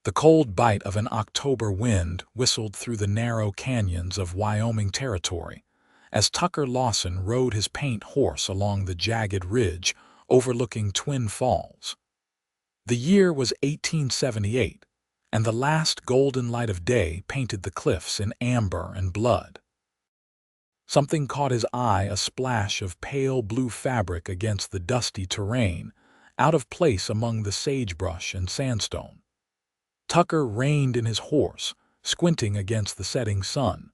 The cold bite of an October wind whistled through the narrow canyons of Wyoming Territory as Tucker Lawson rode his paint horse along the jagged ridge overlooking Twin Falls. The year was 1878, and the last golden light of day painted the cliffs in amber and blood. Something caught his eye, a splash of pale blue fabric against the dusty terrain, out of place among the sagebrush and sandstone. Tucker reined in his horse, squinting against the setting sun.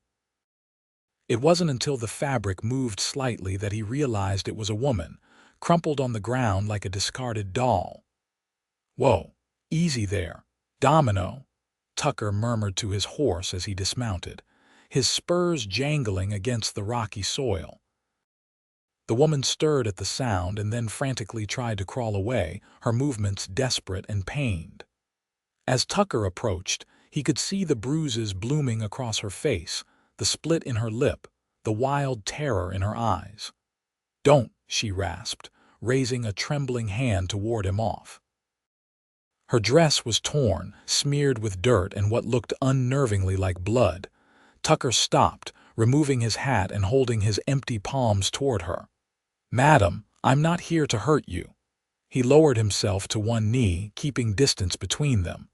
It wasn't until the fabric moved slightly that he realized it was a woman, crumpled on the ground like a discarded doll. "Whoa, easy there, Domino," Tucker murmured to his horse as he dismounted, his spurs jangling against the rocky soil. The woman stirred at the sound and then frantically tried to crawl away, her movements desperate and pained. As Tucker approached, he could see the bruises blooming across her face, the split in her lip, the wild terror in her eyes. "Don't," she rasped, raising a trembling hand to ward him off. Her dress was torn, smeared with dirt and what looked unnervingly like blood. Tucker stopped, removing his hat and holding his empty palms toward her. "Madam, I'm not here to hurt you." He lowered himself to one knee, keeping distance between them.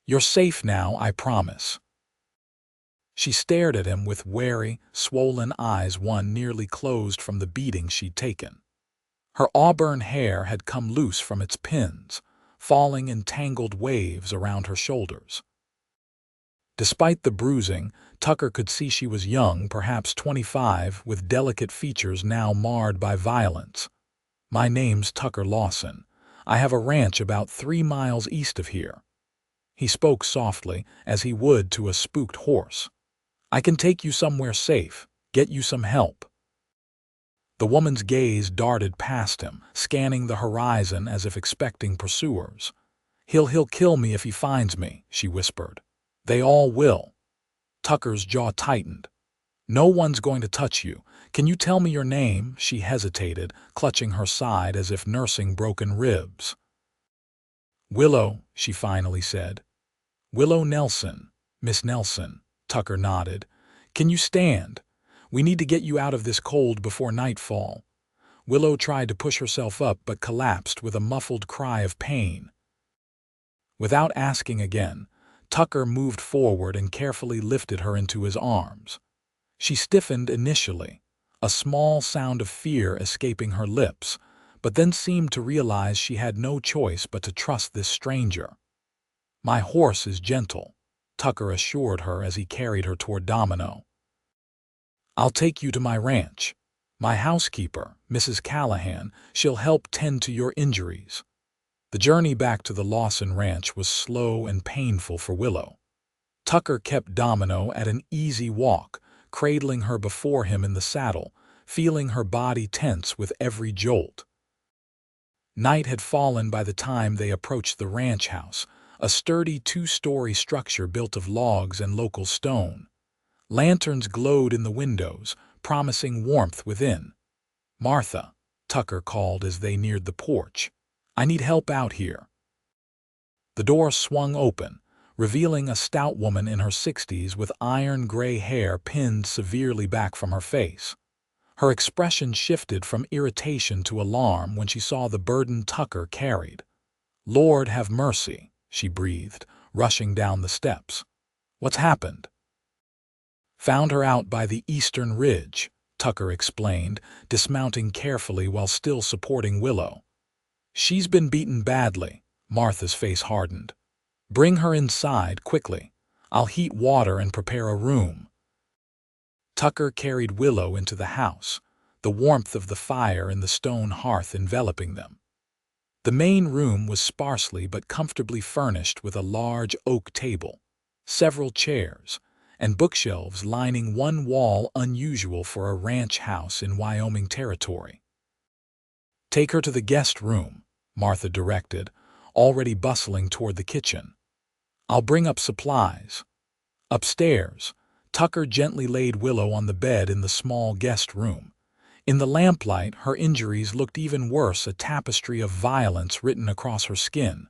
"You're safe now, I promise." She stared at him with wary, swollen eyes, one nearly closed from the beating she'd taken. Her auburn hair had come loose from its pins, falling in tangled waves around her shoulders. Despite the bruising, Tucker could see she was young, perhaps 25, with delicate features now marred by violence. "My name's Tucker Lawson. I have a ranch about 3 miles east of here." He spoke softly, as he would to a spooked horse. "I can take you somewhere safe, get you some help." The woman's gaze darted past him, scanning the horizon as if expecting pursuers. He'll kill me if he finds me," she whispered. "They all will." Tucker's jaw tightened. "No one's going to touch you. Can you tell me your name?" She hesitated, clutching her side as if nursing broken ribs. "Willow," she finally said. "Willow Nelson, Miss Nelson," Tucker nodded. "Can you stand? We need to get you out of this cold before nightfall." Willow tried to push herself up but collapsed with a muffled cry of pain. Without asking again, Tucker moved forward and carefully lifted her into his arms. She stiffened initially, a small sound of fear escaping her lips, but then seemed to realize she had no choice but to trust this stranger. "My horse is gentle," Tucker assured her as he carried her toward Domino. "I'll take you to my ranch. My housekeeper, Mrs. Callahan, she'll help tend to your injuries." The journey back to the Lawson ranch was slow and painful for Willow. Tucker kept Domino at an easy walk, cradling her before him in the saddle, feeling her body tense with every jolt. Night had fallen by the time they approached the ranch house, a sturdy 2-story structure built of logs and local stone. Lanterns glowed in the windows, promising warmth within. "Martha," Tucker called as they neared the porch. "I need help out here." The door swung open, revealing a stout woman in her 60s with iron-gray hair pinned severely back from her face. Her expression shifted from irritation to alarm when she saw the burden Tucker carried. "Lord have mercy," she breathed, rushing down the steps. "What's happened?" "Found her out by the eastern ridge," Tucker explained, dismounting carefully while still supporting Willow. "She's been beaten badly." Martha's face hardened. "Bring her inside, quickly. I'll heat water and prepare a room." Tucker carried Willow into the house, the warmth of the fire and the stone hearth enveloping them. The main room was sparsely but comfortably furnished with a large oak table, several chairs, and bookshelves lining one wall, unusual for a ranch house in Wyoming Territory. "Take her to the guest room," Martha directed, already bustling toward the kitchen. "I'll bring up supplies." Upstairs, Tucker gently laid Willow on the bed in the small guest room. In the lamplight, her injuries looked even worse, a tapestry of violence written across her skin.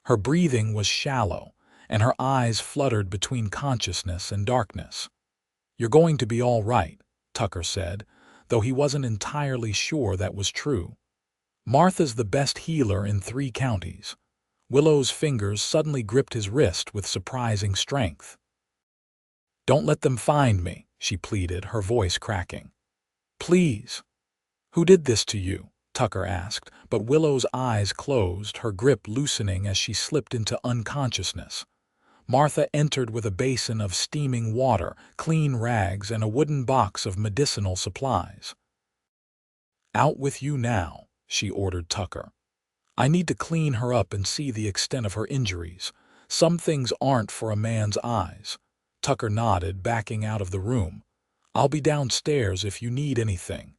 Her breathing was shallow, and her eyes fluttered between consciousness and darkness. "You're going to be all right," Tucker said, though he wasn't entirely sure that was true. "Martha's the best healer in 3 counties." Willow's fingers suddenly gripped his wrist with surprising strength. "Don't let them find me," she pleaded, her voice cracking. "Please." "Who did this to you?" Tucker asked, but Willow's eyes closed, her grip loosening as she slipped into unconsciousness. Martha entered with a basin of steaming water, clean rags, and a wooden box of medicinal supplies. "Out with you now," she ordered Tucker. "I need to clean her up and see the extent of her injuries. Some things aren't for a man's eyes." Tucker nodded, backing out of the room. "I'll be downstairs if you need anything."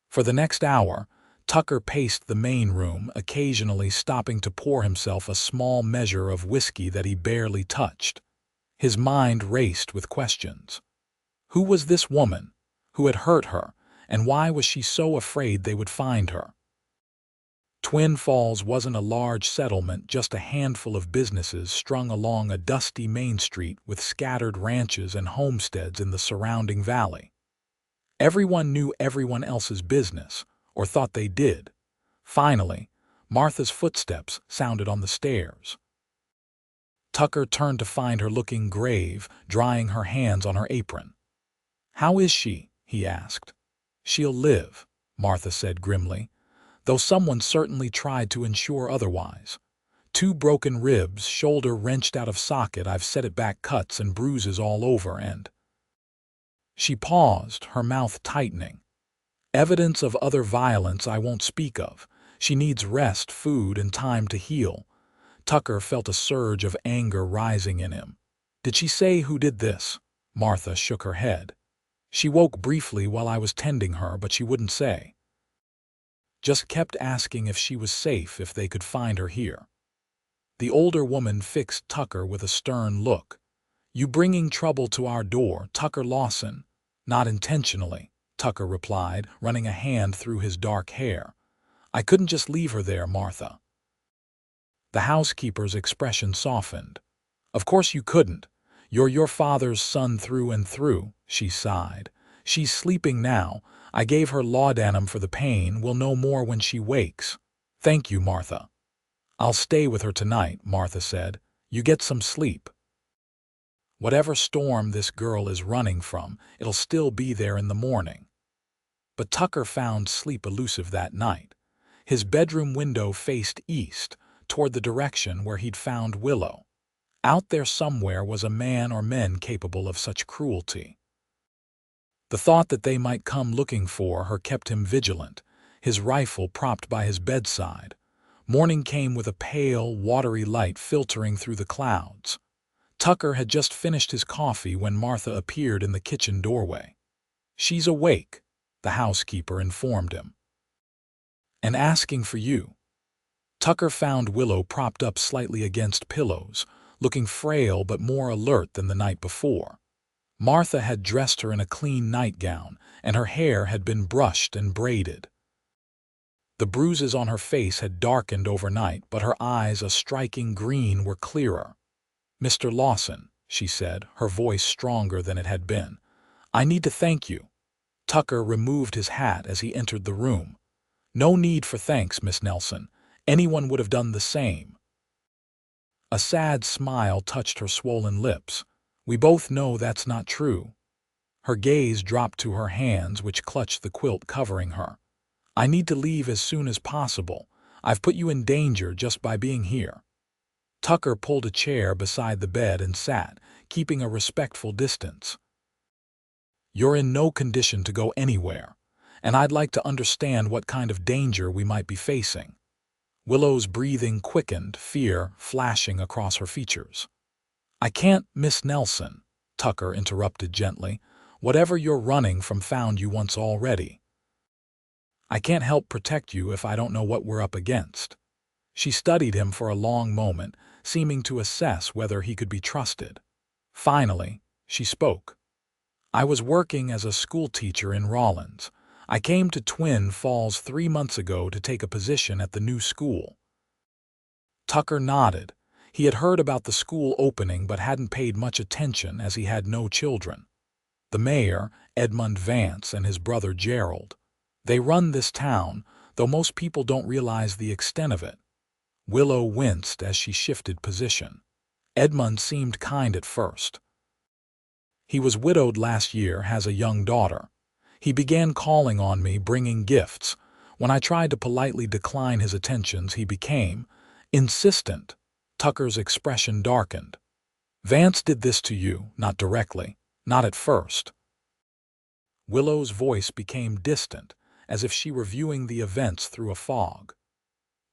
For the next hour, Tucker paced the main room, occasionally stopping to pour himself a small measure of whiskey that he barely touched. His mind raced with questions. Who was this woman? Who had hurt her? And why was she so afraid they would find her? Twin Falls wasn't a large settlement, just a handful of businesses strung along a dusty main street with scattered ranches and homesteads in the surrounding valley. Everyone knew everyone else's business, or thought they did. Finally, Martha's footsteps sounded on the stairs. Tucker turned to find her looking grave, drying her hands on her apron. "How is she?" he asked. "She'll live," Martha said grimly, though someone certainly tried to ensure otherwise. "2 broken ribs, shoulder wrenched out of socket, I've set it back, cuts and bruises all over, and—" She paused, her mouth tightening. "Evidence of other violence I won't speak of. She needs rest, food, and time to heal." Tucker felt a surge of anger rising in him. "Did she say who did this?" Martha shook her head. "She woke briefly while I was tending her, but she wouldn't say. Just kept asking if she was safe, if they could find her here." The older woman fixed Tucker with a stern look. "You bringing trouble to our door, Tucker Lawson?" "Not intentionally," Tucker replied, running a hand through his dark hair. "I couldn't just leave her there, Martha." The housekeeper's expression softened. "Of course you couldn't. You're your father's son through and through," she sighed. "She's sleeping now. I gave her laudanum for the pain. We'll know more when she wakes." "Thank you, Martha." "I'll stay with her tonight," Martha said. "You get some sleep. Whatever storm this girl is running from, it'll still be there in the morning." But Tucker found sleep elusive that night. His bedroom window faced east, toward the direction where he'd found Willow. Out there somewhere was a man or men capable of such cruelty. The thought that they might come looking for her kept him vigilant, his rifle propped by his bedside. Morning came with a pale, watery light filtering through the clouds. Tucker had just finished his coffee when Martha appeared in the kitchen doorway. "She's awake," the housekeeper informed him. "And asking for you." Tucker found Willow propped up slightly against pillows, looking frail but more alert than the night before. Martha had dressed her in a clean nightgown, and her hair had been brushed and braided. The bruises on her face had darkened overnight, but her eyes, a striking green, were clearer. "Mr. Lawson," she said, her voice stronger than it had been, "I need to thank you." Tucker removed his hat as he entered the room. "No need for thanks, Miss Nelson. Anyone would have done the same." A sad smile touched her swollen lips. "We both know that's not true." Her gaze dropped to her hands, which clutched the quilt covering her. "I need to leave as soon as possible. I've put you in danger just by being here." Tucker pulled a chair beside the bed and sat, keeping a respectful distance. "You're in no condition to go anywhere, and I'd like to understand what kind of danger we might be facing." Willow's breathing quickened, fear flashing across her features. "I can't, Miss Nelson," Tucker interrupted gently. "Whatever you're running from found you once already. I can't help protect you if I don't know what we're up against." She studied him for a long moment, seeming to assess whether he could be trusted. Finally, she spoke. "I was working as a schoolteacher in Rollins. I came to Twin Falls 3 months ago to take a position at the new school." Tucker nodded. He had heard about the school opening but hadn't paid much attention as he had no children. The mayor, Edmund Vance, and his brother Gerald. They run this town, though most people don't realize the extent of it. Willow winced as she shifted position. Edmund seemed kind at first. He was widowed last year, has a young daughter. He began calling on me, bringing gifts. When I tried to politely decline his attentions, he became insistent. Tucker's expression darkened. Vance did this to you, not directly, not at first. Willow's voice became distant, as if she were viewing the events through a fog.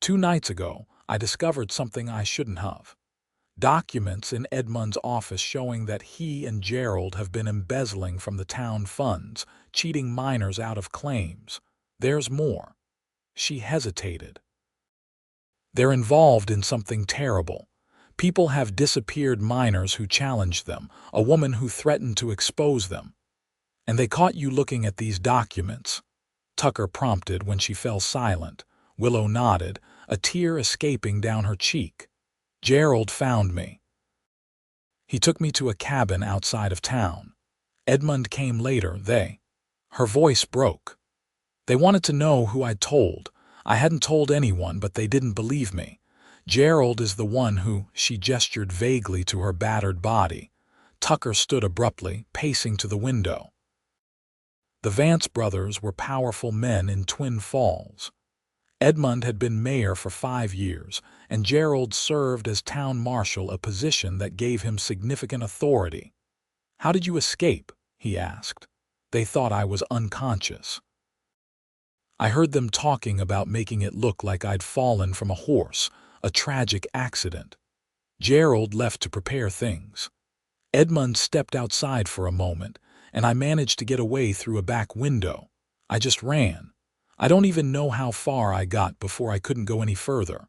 2 nights ago, I discovered something I shouldn't have. Documents in Edmund's office showing that he and Gerald have been embezzling from the town funds, cheating minors out of claims. There's more. She hesitated. They're involved in something terrible. People have disappeared minors who challenged them, a woman who threatened to expose them. And they caught you looking at these documents. Tucker prompted when she fell silent. Willow nodded, a tear escaping down her cheek. Gerald found me. He took me to a cabin outside of town. Edmund came later, Her voice broke. They wanted to know who I'd told. I hadn't told anyone, but they didn't believe me. Gerald is the one who, she gestured vaguely to her battered body. Tucker stood abruptly, pacing to the window. The Vance brothers were powerful men in Twin Falls. Edmund had been mayor for 5 years, and Gerald served as town marshal, a position that gave him significant authority. "How did you escape?" he asked. They thought I was unconscious. I heard them talking about making it look like I'd fallen from a horse, a tragic accident. Gerald left to prepare things. Edmund stepped outside for a moment, and I managed to get away through a back window. I just ran. I don't even know how far I got before I couldn't go any further.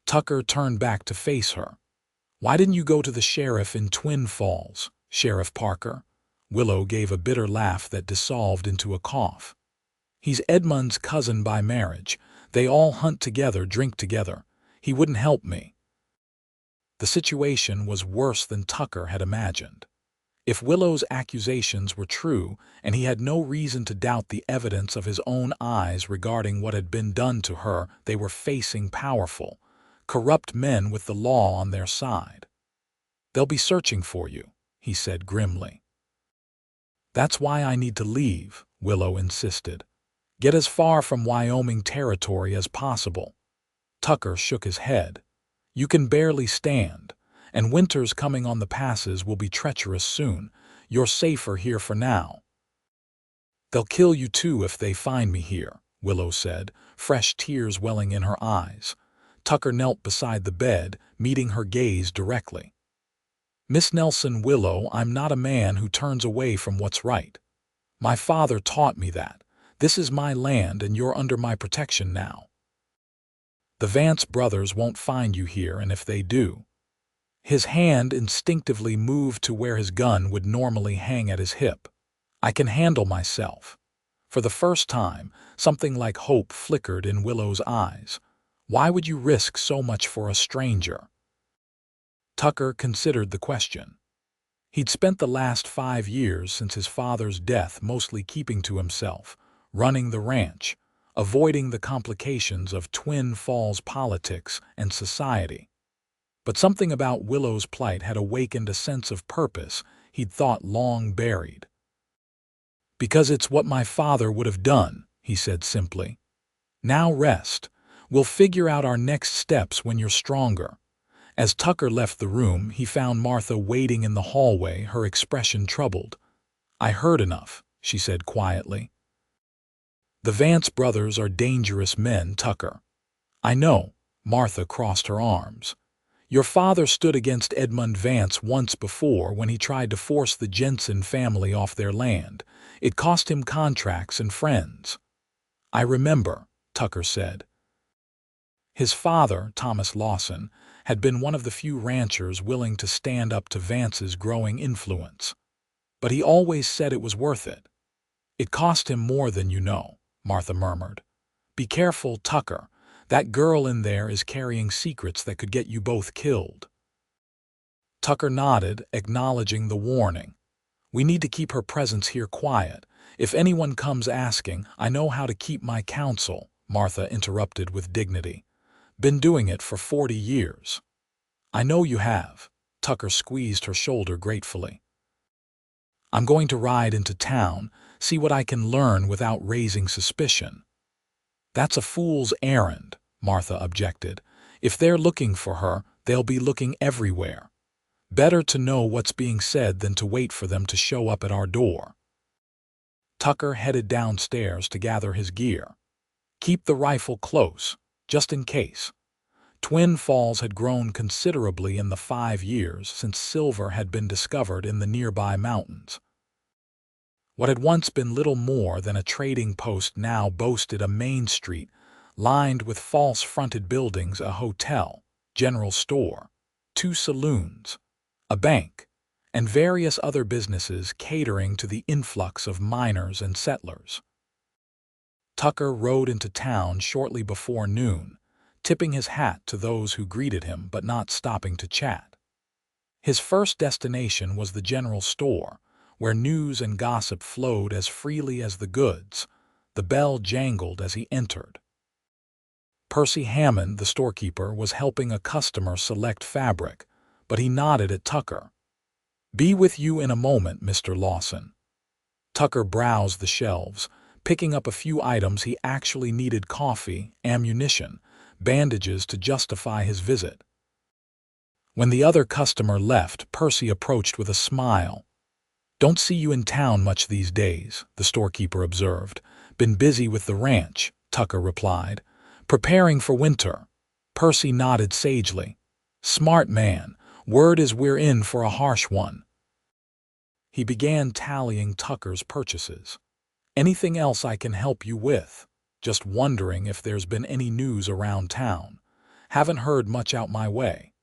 Tucker turned back to face her. "Why didn't you go to the sheriff in Twin Falls, Sheriff Parker?" Willow gave a bitter laugh that dissolved into a cough. "He's Edmund's cousin by marriage. They all hunt together, drink together. He wouldn't help me." The situation was worse than Tucker had imagined. If Willow's accusations were true, and he had no reason to doubt the evidence of his own eyes regarding what had been done to her, they were facing powerful, corrupt men with the law on their side. "They'll be searching for you," he said grimly. "That's why I need to leave," Willow insisted. "Get as far from Wyoming Territory as possible." Tucker shook his head. "You can barely stand. And winter's coming on the passes will be treacherous soon. You're safer here for now." "They'll kill you too if they find me here," Willow said, fresh tears welling in her eyes. Tucker knelt beside the bed, meeting her gaze directly. "Miss Nelson, Willow, I'm not a man who turns away from what's right. My father taught me that. This is my land and you're under my protection now. The Vance brothers won't find you here, and if they do—" His hand instinctively moved to where his gun would normally hang at his hip. "I can handle myself." For the first time, something like hope flickered in Willow's eyes. "Why would you risk so much for a stranger?" Tucker considered the question. He'd spent the last 5 years since his father's death mostly keeping to himself, running the ranch, avoiding the complications of Twin Falls politics and society. But something about Willow's plight had awakened a sense of purpose he'd thought long buried. "Because it's what my father would have done," he said simply. "Now rest. We'll figure out our next steps when you're stronger." As Tucker left the room, he found Martha waiting in the hallway, her expression troubled. "I heard enough," she said quietly. "The Vance brothers are dangerous men, Tucker." "I know." Martha crossed her arms. "Your father stood against Edmund Vance once before when he tried to force the Jensen family off their land. It cost him contracts and friends." "I remember," Tucker said. His father, Thomas Lawson, had been one of the few ranchers willing to stand up to Vance's growing influence. But he always said it was worth it. "It cost him more than you know," Martha murmured. "Be careful, Tucker. That girl in there is carrying secrets that could get you both killed." Tucker nodded, acknowledging the warning. "We need to keep her presence here quiet. If anyone comes asking, I know how to keep my counsel," Martha interrupted with dignity. "Been doing it for 40 years. "I know you have." Tucker squeezed her shoulder gratefully. "I'm going to ride into town, see what I can learn without raising suspicion." "That's a fool's errand," Martha objected. "If they're looking for her, they'll be looking everywhere. Better to know what's being said than to wait for them to show up at our door." Tucker headed downstairs to gather his gear. Keep the rifle close, just in case. Twin Falls had grown considerably in the 5 years since silver had been discovered in the nearby mountains. What had once been little more than a trading post now boasted a main street lined with false-fronted buildings, a hotel, general store, 2 saloons, a bank, and various other businesses catering to the influx of miners and settlers. Tucker rode into town shortly before noon, tipping his hat to those who greeted him but not stopping to chat. His first destination was the general store, where news and gossip flowed as freely as the goods. The bell jangled as he entered. Percy Hammond, the storekeeper, was helping a customer select fabric, but he nodded at Tucker. "Be with you in a moment, Mr. Lawson." Tucker browsed the shelves, picking up a few items he actually needed: coffee, ammunition, bandages to justify his visit. When the other customer left, Percy approached with a smile. "Don't see you in town much these days," the storekeeper observed. "Been busy with the ranch," Tucker replied. "Preparing for winter." Percy nodded sagely. "Smart man. Word is we're in for a harsh one." He began tallying Tucker's purchases. "Anything else I can help you with? Just wondering if there's been any news around town. Haven't heard much out my way."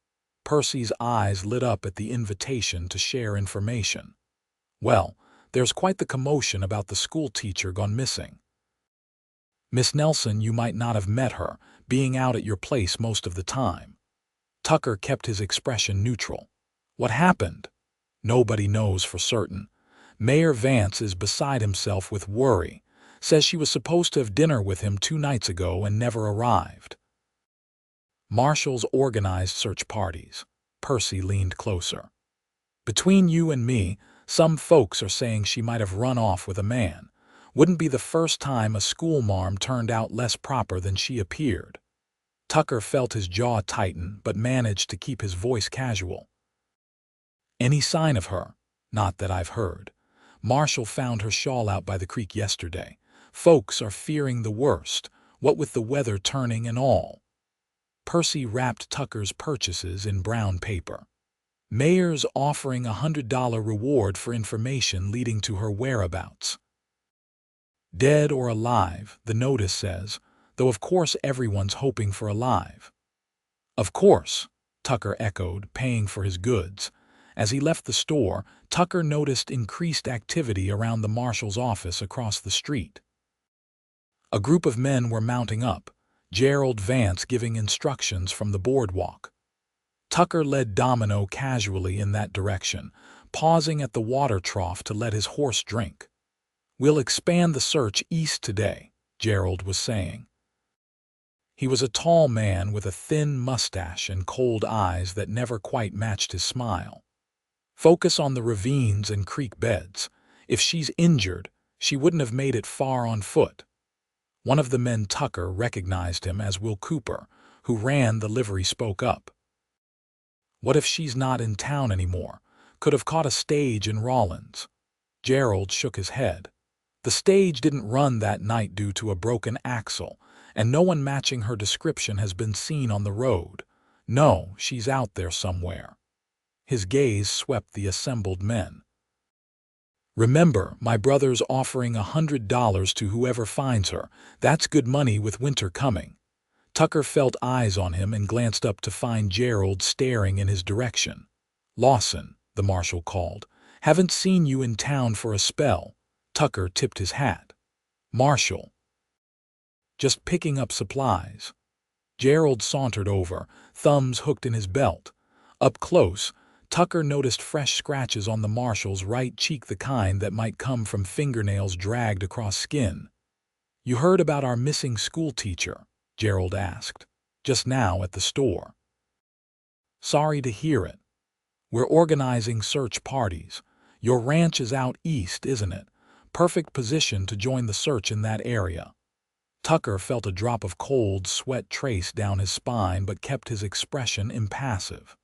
Percy's eyes lit up at the invitation to share information. "Well, there's quite the commotion about the school teacher gone missing. Miss Nelson, you might not have met her, being out at your place most of the time." Tucker kept his expression neutral. "What happened?" "Nobody knows for certain. Mayor Vance is beside himself with worry. Says she was supposed to have dinner with him 2 nights ago and never arrived." "Marshals organized search parties." Percy leaned closer. "Between you and me, some folks are saying she might have run off with a man. Wouldn't be the first time a schoolmarm turned out less proper than she appeared." Tucker felt his jaw tighten but managed to keep his voice casual. "Any sign of her?" "Not that I've heard. Marshall found her shawl out by the creek yesterday. Folks are fearing the worst, what with the weather turning and all." Percy wrapped Tucker's purchases in brown paper. "Mayor's offering a $100 reward for information leading to her whereabouts. Dead or alive, the notice says, though of course everyone's hoping for alive." "Of course," Tucker echoed, paying for his goods. As he left the store, Tucker noticed increased activity around the marshal's office across the street. A group of men were mounting up, Gerald Vance giving instructions from the boardwalk. Tucker led Domino casually in that direction, pausing at the water trough to let his horse drink. "We'll expand the search east today," Gerald was saying. He was a tall man with a thin mustache and cold eyes that never quite matched his smile. "Focus on the ravines and creek beds. If she's injured, she wouldn't have made it far on foot." One of the men Tucker recognized him as Will Cooper, who ran the livery, spoke up. "What if she's not in town anymore? Could have caught a stage in Rollins." Gerald shook his head. "The stage didn't run that night due to a broken axle, and no one matching her description has been seen on the road. No, she's out there somewhere." His gaze swept the assembled men. "Remember, my brother's offering $100 to whoever finds her. That's good money with winter coming." Tucker felt eyes on him and glanced up to find Gerald staring in his direction. "Lawson," the marshal called. "Haven't seen you in town for a spell." Tucker tipped his hat. "Marshal." "Just picking up supplies." Gerald sauntered over, thumbs hooked in his belt. Up close, Tucker noticed fresh scratches on the marshal's right cheek, the kind that might come from fingernails dragged across skin. "You heard about our missing schoolteacher?" Gerald asked. "Just now at the store." "Sorry to hear it. We're organizing search parties. Your ranch is out east, isn't it? Perfect position to join the search in that area." Tucker felt a drop of cold sweat trace down his spine but kept his expression impassive.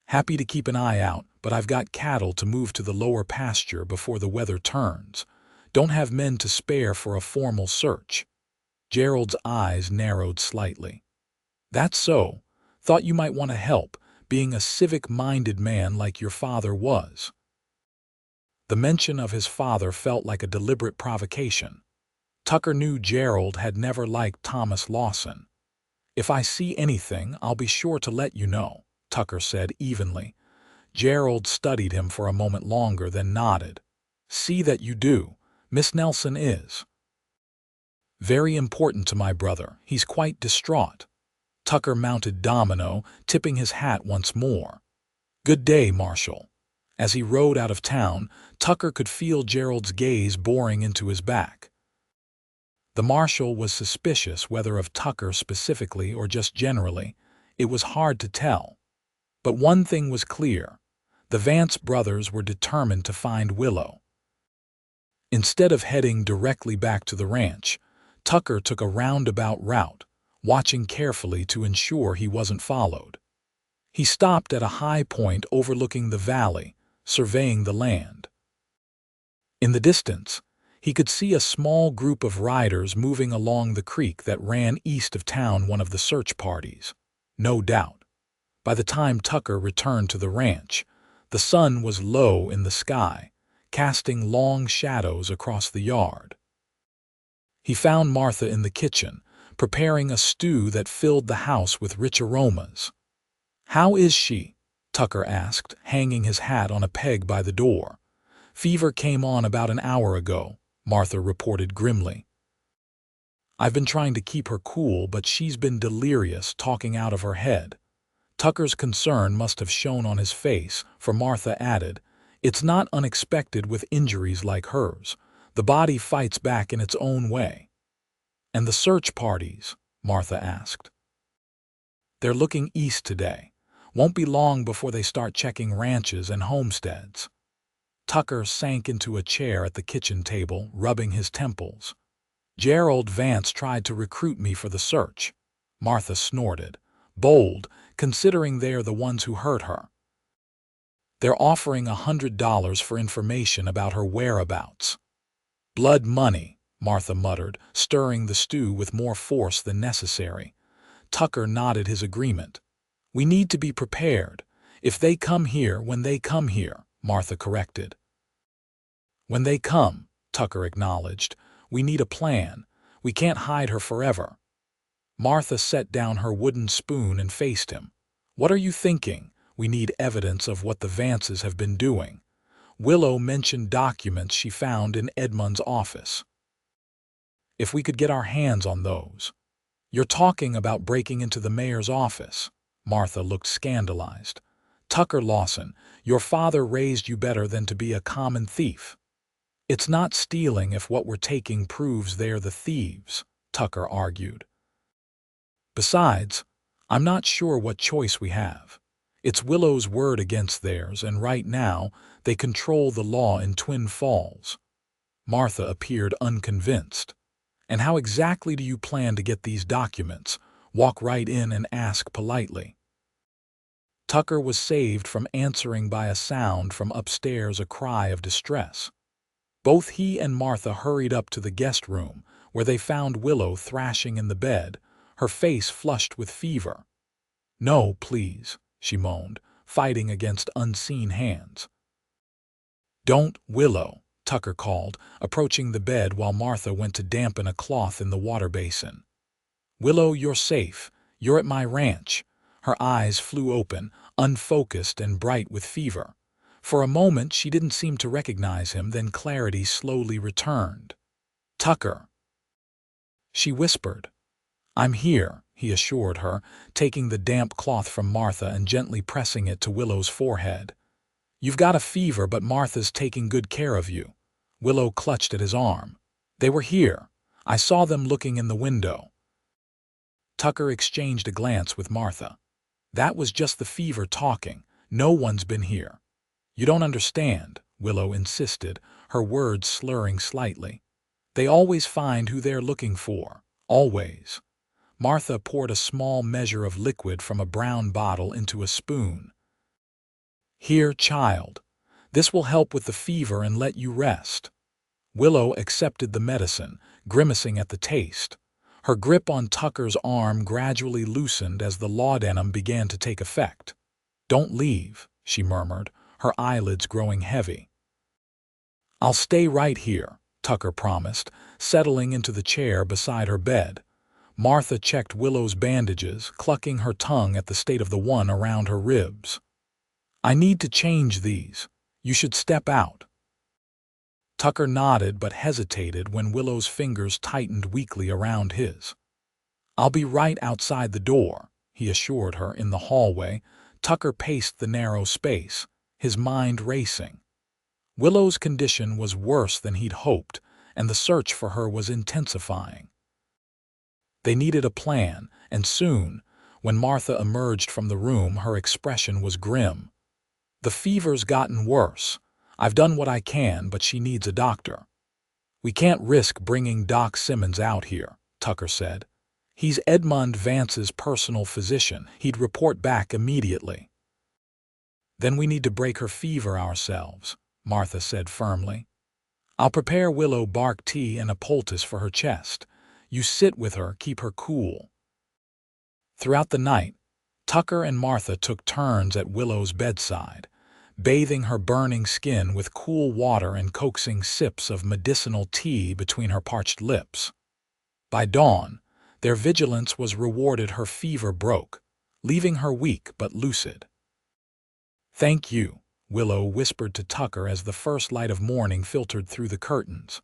"Happy to keep an eye out, but I've got cattle to move to the lower pasture before the weather turns. Don't have men to spare for a formal search." Gerald's eyes narrowed slightly. "That's so. Thought you might want to help, being a civic-minded man like your father was." The mention of his father felt like a deliberate provocation. Tucker knew Gerald had never liked Thomas Lawson. "If I see anything, I'll be sure to let you know," Tucker said evenly. Gerald studied him for a moment longer, then nodded. "See that you do. Miss Nelson is very important to my brother. He's quite distraught." Tucker mounted domino, tipping his hat once more. "Good day, Marshal." As he rode out of town, Tucker could feel Gerald's gaze boring into his back. The marshal was suspicious, whether of Tucker specifically or just generally. It was hard to tell. But one thing was clear. The Vance brothers were determined to find Willow. Instead of heading directly back to the ranch, Tucker took a roundabout route, watching carefully to ensure he wasn't followed. He stopped at a high point overlooking the valley, surveying the land. In the distance, he could see a small group of riders moving along the creek that ran east of town, one of the search parties. No doubt. By the time Tucker returned to the ranch, the sun was low in the sky, casting long shadows across the yard. He found Martha in the kitchen, preparing a stew that filled the house with rich aromas. "How is she?" Tucker asked, hanging his hat on a peg by the door. "Fever came on about an hour ago," Martha reported grimly. "I've been trying to keep her cool, but she's been delirious, talking out of her head." Tucker's concern must have shown on his face, for Martha added, "It's not unexpected with injuries like hers. The body fights back in its own way." "And the search parties?" Martha asked. "They're looking east today. Won't be long before they start checking ranches and homesteads." Tucker sank into a chair at the kitchen table, rubbing his temples. "Gerald Vance tried to recruit me for the search." Martha snorted. "Bold, considering they're the ones who hurt her." "They're offering $100 for information about her whereabouts." "Blood money," Martha muttered, stirring the stew with more force than necessary. Tucker nodded his agreement. "We need to be prepared. If they come here, when they come here," Martha corrected. "When they come," Tucker acknowledged. "We need a plan. We can't hide her forever." Martha set down her wooden spoon and faced him. "What are you thinking? We need evidence of what the Vances have been doing." Willow mentioned documents she found in Edmund's office. "If we could get our hands on those." "You're talking about breaking into the mayor's office." Martha looked scandalized. "Tucker Lawson, your father raised you better than to be a common thief." "It's not stealing if what we're taking proves they're the thieves," Tucker argued. "Besides, I'm not sure what choice we have. It's Willow's word against theirs, and right now, they control the law in Twin Falls." Martha appeared unconvinced. "And how exactly do you plan to get these documents? Walk right in and ask politely." Tucker was saved from answering by a sound from upstairs, a cry of distress. Both he and Martha hurried up to the guest room, where they found Willow thrashing in the bed, her face flushed with fever. "No, please," she moaned, fighting against unseen hands. "Don't, Willow," Tucker called, approaching the bed while Martha went to dampen a cloth in the water basin. "Willow, you're safe. You're at my ranch." Her eyes flew open, unfocused and bright with fever. For a moment she didn't seem to recognize him, then clarity slowly returned. "Tucker," she whispered. "I'm here," he assured her, taking the damp cloth from Martha and gently pressing it to Willow's forehead. "You've got a fever, but Martha's taking good care of you." Willow clutched at his arm. "They were here. I saw them looking in the window." Tucker exchanged a glance with Martha. "That was just the fever talking. No one's been here." "You don't understand," Willow insisted, her words slurring slightly. "They always find who they're looking for. Always." Martha poured a small measure of liquid from a brown bottle into a spoon. "Here, child. This will help with the fever and let you rest." Willow accepted the medicine, grimacing at the taste. Her grip on Tucker's arm gradually loosened as the laudanum began to take effect. "Don't leave," she murmured, her eyelids growing heavy. "I'll stay right here," Tucker promised, settling into the chair beside her bed. Martha checked Willow's bandages, clucking her tongue at the state of the one around her ribs. "I need to change these. You should step out." Tucker nodded but hesitated when Willow's fingers tightened weakly around his. "I'll be right outside the door," he assured her in the hallway. Tucker paced the narrow space, his mind racing. Willow's condition was worse than he'd hoped, and the search for her was intensifying. They needed a plan, and soon. When Martha emerged from the room, her expression was grim. "The fever's gotten worse. I've done what I can, but she needs a doctor." "We can't risk bringing Doc Simmons out here," Tucker said. "He's Edmund Vance's personal physician. He'd report back immediately." "Then we need to break her fever ourselves," Martha said firmly. "I'll prepare willow bark tea and a poultice for her chest. You sit with her, keep her cool." Throughout the night, Tucker and Martha took turns at Willow's bedside, bathing her burning skin with cool water and coaxing sips of medicinal tea between her parched lips. By dawn, their vigilance was rewarded. Her fever broke, leaving her weak but lucid. "Thank you," Willow whispered to Tucker as the first light of morning filtered through the curtains.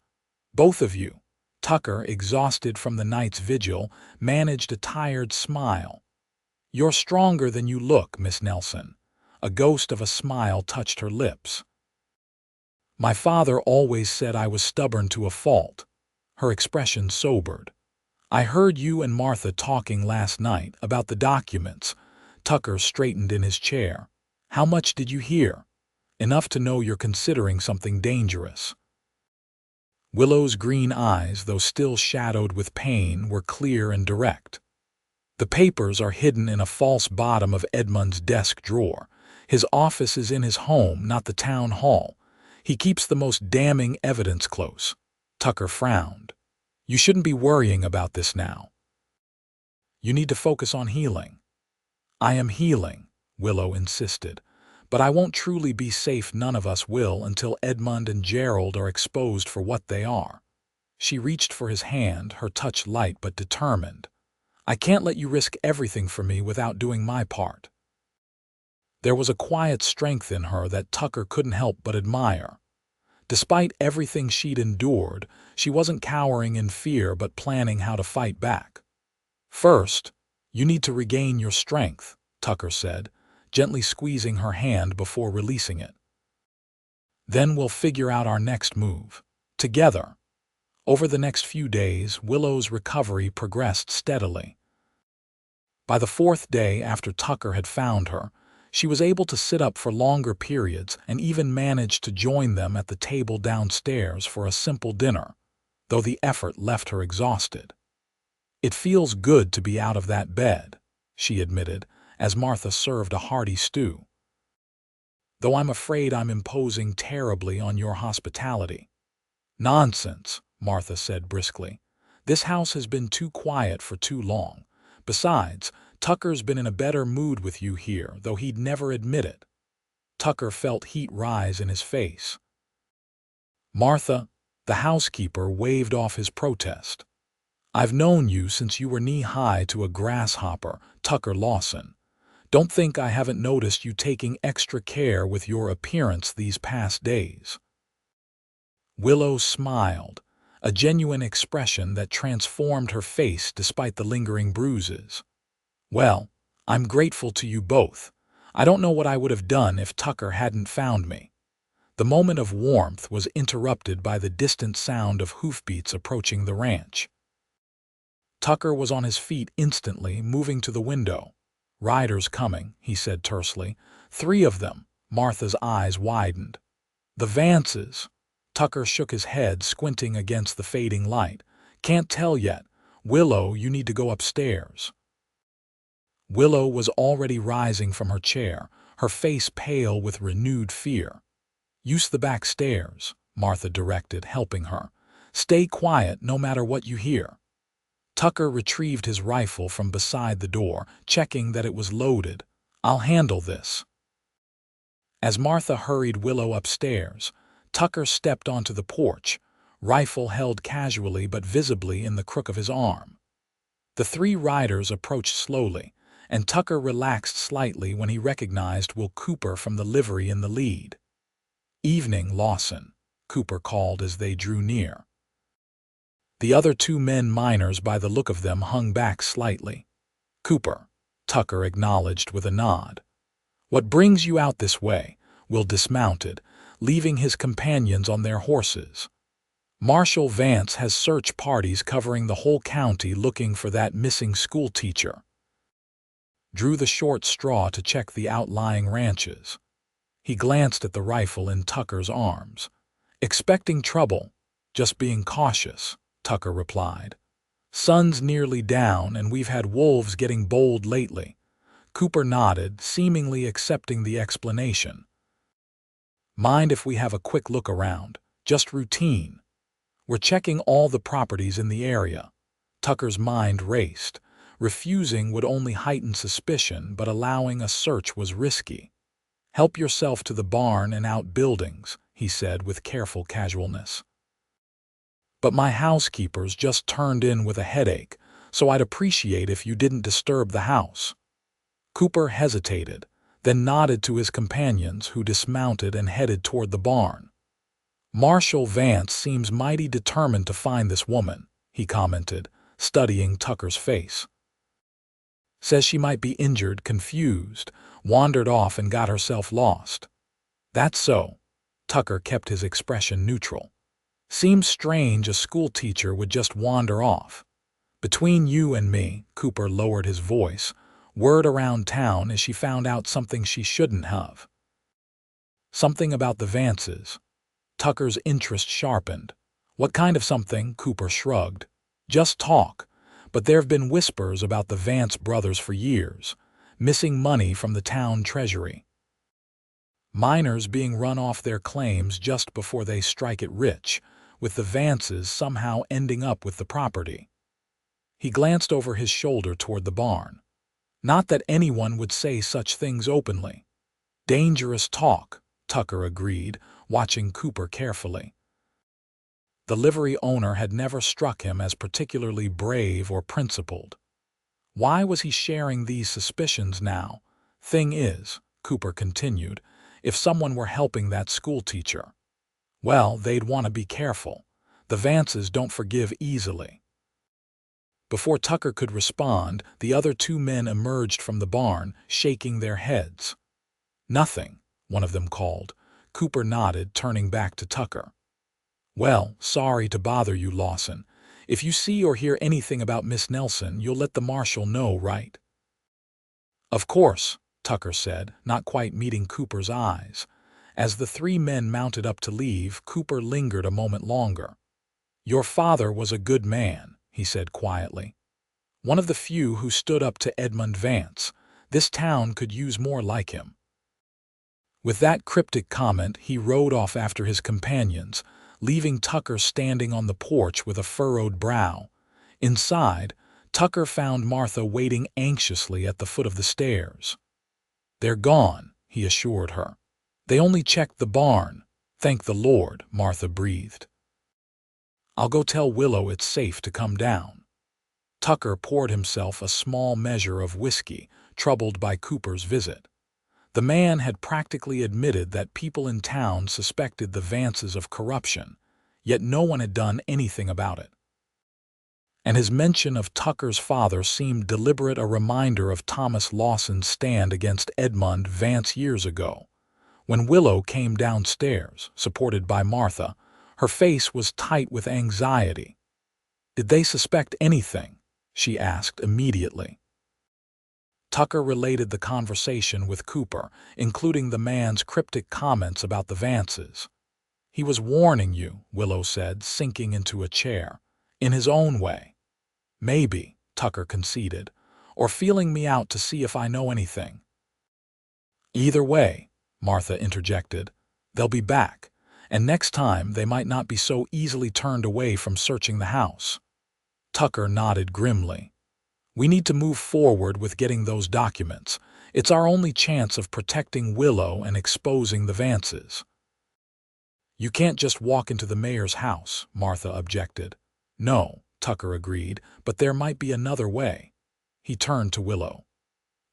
"Both of you." Tucker, exhausted from the night's vigil, managed a tired smile. "You're stronger than you look, Miss Nelson." A ghost of a smile touched her lips. "My father always said I was stubborn to a fault." Her expression sobered. "I heard you and Martha talking last night about the documents." Tucker straightened in his chair. "How much did you hear?" "Enough to know you're considering something dangerous." Willow's green eyes, though still shadowed with pain, were clear and direct. "The papers are hidden in a false bottom of Edmund's desk drawer. His office is in his home, not the town hall. He keeps the most damning evidence close." Tucker frowned. "You shouldn't be worrying about this now. You need to focus on healing." "I am healing," Willow insisted. "But I won't truly be safe, none of us will, until Edmund and Gerald are exposed for what they are." She reached for his hand, her touch light but determined. "I can't let you risk everything for me without doing my part." There was a quiet strength in her that Tucker couldn't help but admire. Despite everything she'd endured, she wasn't cowering in fear but planning how to fight back. "First, you need to regain your strength," Tucker said, gently squeezing her hand before releasing it. "Then we'll figure out our next move. Together." Over the next few days, Willow's recovery progressed steadily. By the fourth day after Tucker had found her, she was able to sit up for longer periods and even managed to join them at the table downstairs for a simple dinner, though the effort left her exhausted. "It feels good to be out of that bed," she admitted, as Martha served a hearty stew. "Though I'm afraid I'm imposing terribly on your hospitality." "Nonsense," Martha said briskly. "This house has been too quiet for too long. Besides, Tucker's been in a better mood with you here, though he'd never admit it." Tucker felt heat rise in his face. "Martha," the housekeeper waved off his protest. "I've known you since you were knee-high to a grasshopper, Tucker Lawson. Don't think I haven't noticed you taking extra care with your appearance these past days." Willow smiled, a genuine expression that transformed her face despite the lingering bruises. "Well, I'm grateful to you both. I don't know what I would have done if Tucker hadn't found me." The moment of warmth was interrupted by the distant sound of hoofbeats approaching the ranch. Tucker was on his feet instantly, moving to the window. "Riders coming," he said tersely. "3 of them." Martha's eyes widened. "The Vances." Tucker shook his head, squinting against the fading light. "Can't tell yet. Willow, you need to go upstairs." Willow was already rising from her chair, her face pale with renewed fear. "Use the back stairs," Martha directed, helping her. "Stay quiet no matter what you hear." Tucker retrieved his rifle from beside the door, checking that it was loaded. "I'll handle this." As Martha hurried Willow upstairs, Tucker stepped onto the porch, rifle held casually but visibly in the crook of his arm. The 3 riders approached slowly, and Tucker relaxed slightly when he recognized Will Cooper from the livery in the lead. "Evening, Lawson," Cooper called as they drew near. The other 2 men miners, by the look of them, hung back slightly. "Cooper," Tucker acknowledged with a nod. "What brings you out this way?" Will dismounted, leaving his companions on their horses. "Marshal Vance has search parties covering the whole county looking for that missing schoolteacher." Drew the short straw to check the outlying ranches. He glanced at the rifle in Tucker's arms. "Expecting trouble, just being cautious," Tucker replied. "Sun's nearly down and we've had wolves getting bold lately." Cooper nodded, seemingly accepting the explanation. "Mind if we have a quick look around? Just routine." "We're checking all the properties in the area." Tucker's mind raced. Refusing would only heighten suspicion, but allowing a search was risky. "Help yourself to the barn and outbuildings," he said with careful casualness. "But my housekeeper's just turned in with a headache, so I'd appreciate if you didn't disturb the house." Cooper hesitated, then nodded to his companions, who dismounted and headed toward the barn. "Marshal Vance seems mighty determined to find this woman," he commented, studying Tucker's face. "Says she might be injured, confused, wandered off and got herself lost." "That's so." Tucker kept his expression neutral. "Seems strange a schoolteacher would just wander off. Between you and me," Cooper lowered his voice, "word around town is she found out something she shouldn't have." "Something about the Vances?" Tucker's interest sharpened. "What kind of something?" Cooper shrugged. "Just talk, but there have been whispers about the Vance brothers for years, missing money from the town treasury. Miners being run off their claims just before they strike it rich, with the Vances somehow ending up with the property." He glanced over his shoulder toward the barn. "Not that anyone would say such things openly." "Dangerous talk," Tucker agreed, watching Cooper carefully. The livery owner had never struck him as particularly brave or principled. Why was he sharing these suspicions now? "Thing is," Cooper continued, "if someone were helping that schoolteacher, well, they'd want to be careful. The Vances don't forgive easily." Before Tucker could respond, the other 2 men emerged from the barn, shaking their heads. "Nothing," one of them called. Cooper nodded, turning back to Tucker. "Well, sorry to bother you, Lawson. If you see or hear anything about Miss Nelson, you'll let the marshal know, right?" "Of course," Tucker said, not quite meeting Cooper's eyes. As the 3 men mounted up to leave, Cooper lingered a moment longer. "Your father was a good man," he said quietly. "One of the few who stood up to Edmund Vance. This town could use more like him." With that cryptic comment, he rode off after his companions, leaving Tucker standing on the porch with a furrowed brow. Inside, Tucker found Martha waiting anxiously at the foot of the stairs. "They're gone," he assured her. "They only checked the barn." "Thank the Lord," Martha breathed. "I'll go tell Willow it's safe to come down." Tucker poured himself a small measure of whiskey, troubled by Cooper's visit. The man had practically admitted that people in town suspected the Vances of corruption, yet no one had done anything about it. And his mention of Tucker's father seemed deliberate, a reminder of Thomas Lawson's stand against Edmund Vance years ago. When Willow came downstairs, supported by Martha, her face was tight with anxiety. "Did they suspect anything?" she asked immediately. Tucker related the conversation with Cooper, including the man's cryptic comments about the Vances. "He was warning you," Willow said, sinking into a chair. "In his own way." "Maybe," Tucker conceded, "or feeling me out to see if I know anything." "Either way," Martha interjected, "they'll be back, and next time they might not be so easily turned away from searching the house." Tucker nodded grimly. "We need to move forward with getting those documents. It's our only chance of protecting Willow and exposing the Vances." "You can't just walk into the mayor's house," Martha objected. "No," Tucker agreed, "but there might be another way." He turned to Willow.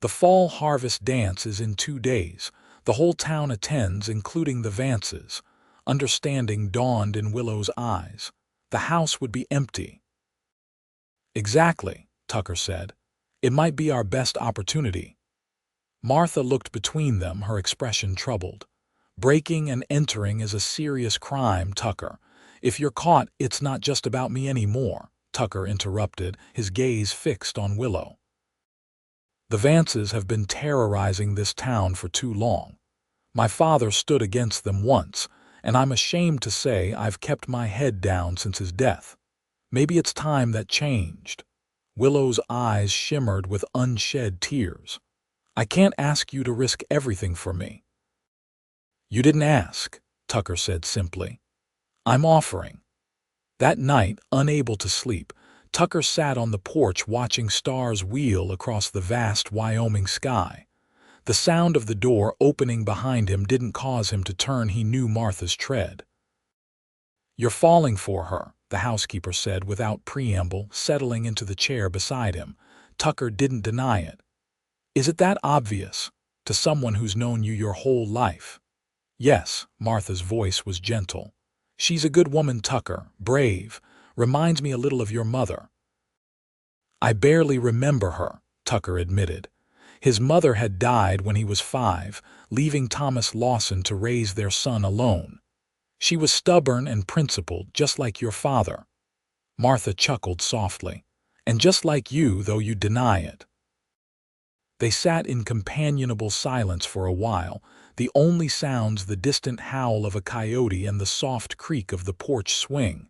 "The fall harvest dance is in 2 days. The whole town attends, including the Vances." Understanding dawned in Willow's eyes. "The house would be empty." "Exactly," Tucker said. "It might be our best opportunity." Martha looked between them, her expression troubled. "Breaking and entering is a serious crime, Tucker. If you're caught, it's not just about me anymore," Tucker interrupted, his gaze fixed on Willow. "The Vances have been terrorizing this town for too long. My father stood against them once, and I'm ashamed to say I've kept my head down since his death. Maybe it's time that changed." Willow's eyes shimmered with unshed tears. "I can't ask you to risk everything for me." "You didn't ask," Tucker said simply. "I'm offering." That night, unable to sleep, Tucker sat on the porch watching stars wheel across the vast Wyoming sky. The sound of the door opening behind him didn't cause him to turn. He knew Martha's tread. "You're falling for her," the housekeeper said without preamble, settling into the chair beside him. Tucker didn't deny it. "Is it that obvious, to someone who's known you your whole life?" "Yes," Martha's voice was gentle. "She's a good woman, Tucker, brave, reminds me a little of your mother." "I barely remember her," Tucker admitted. His mother had died when he was 5, leaving Thomas Lawson to raise their son alone. "She was stubborn and principled, just like your father." Martha chuckled softly. "And just like you, though you deny it." They sat in companionable silence for a while, the only sounds the distant howl of a coyote and the soft creak of the porch swing.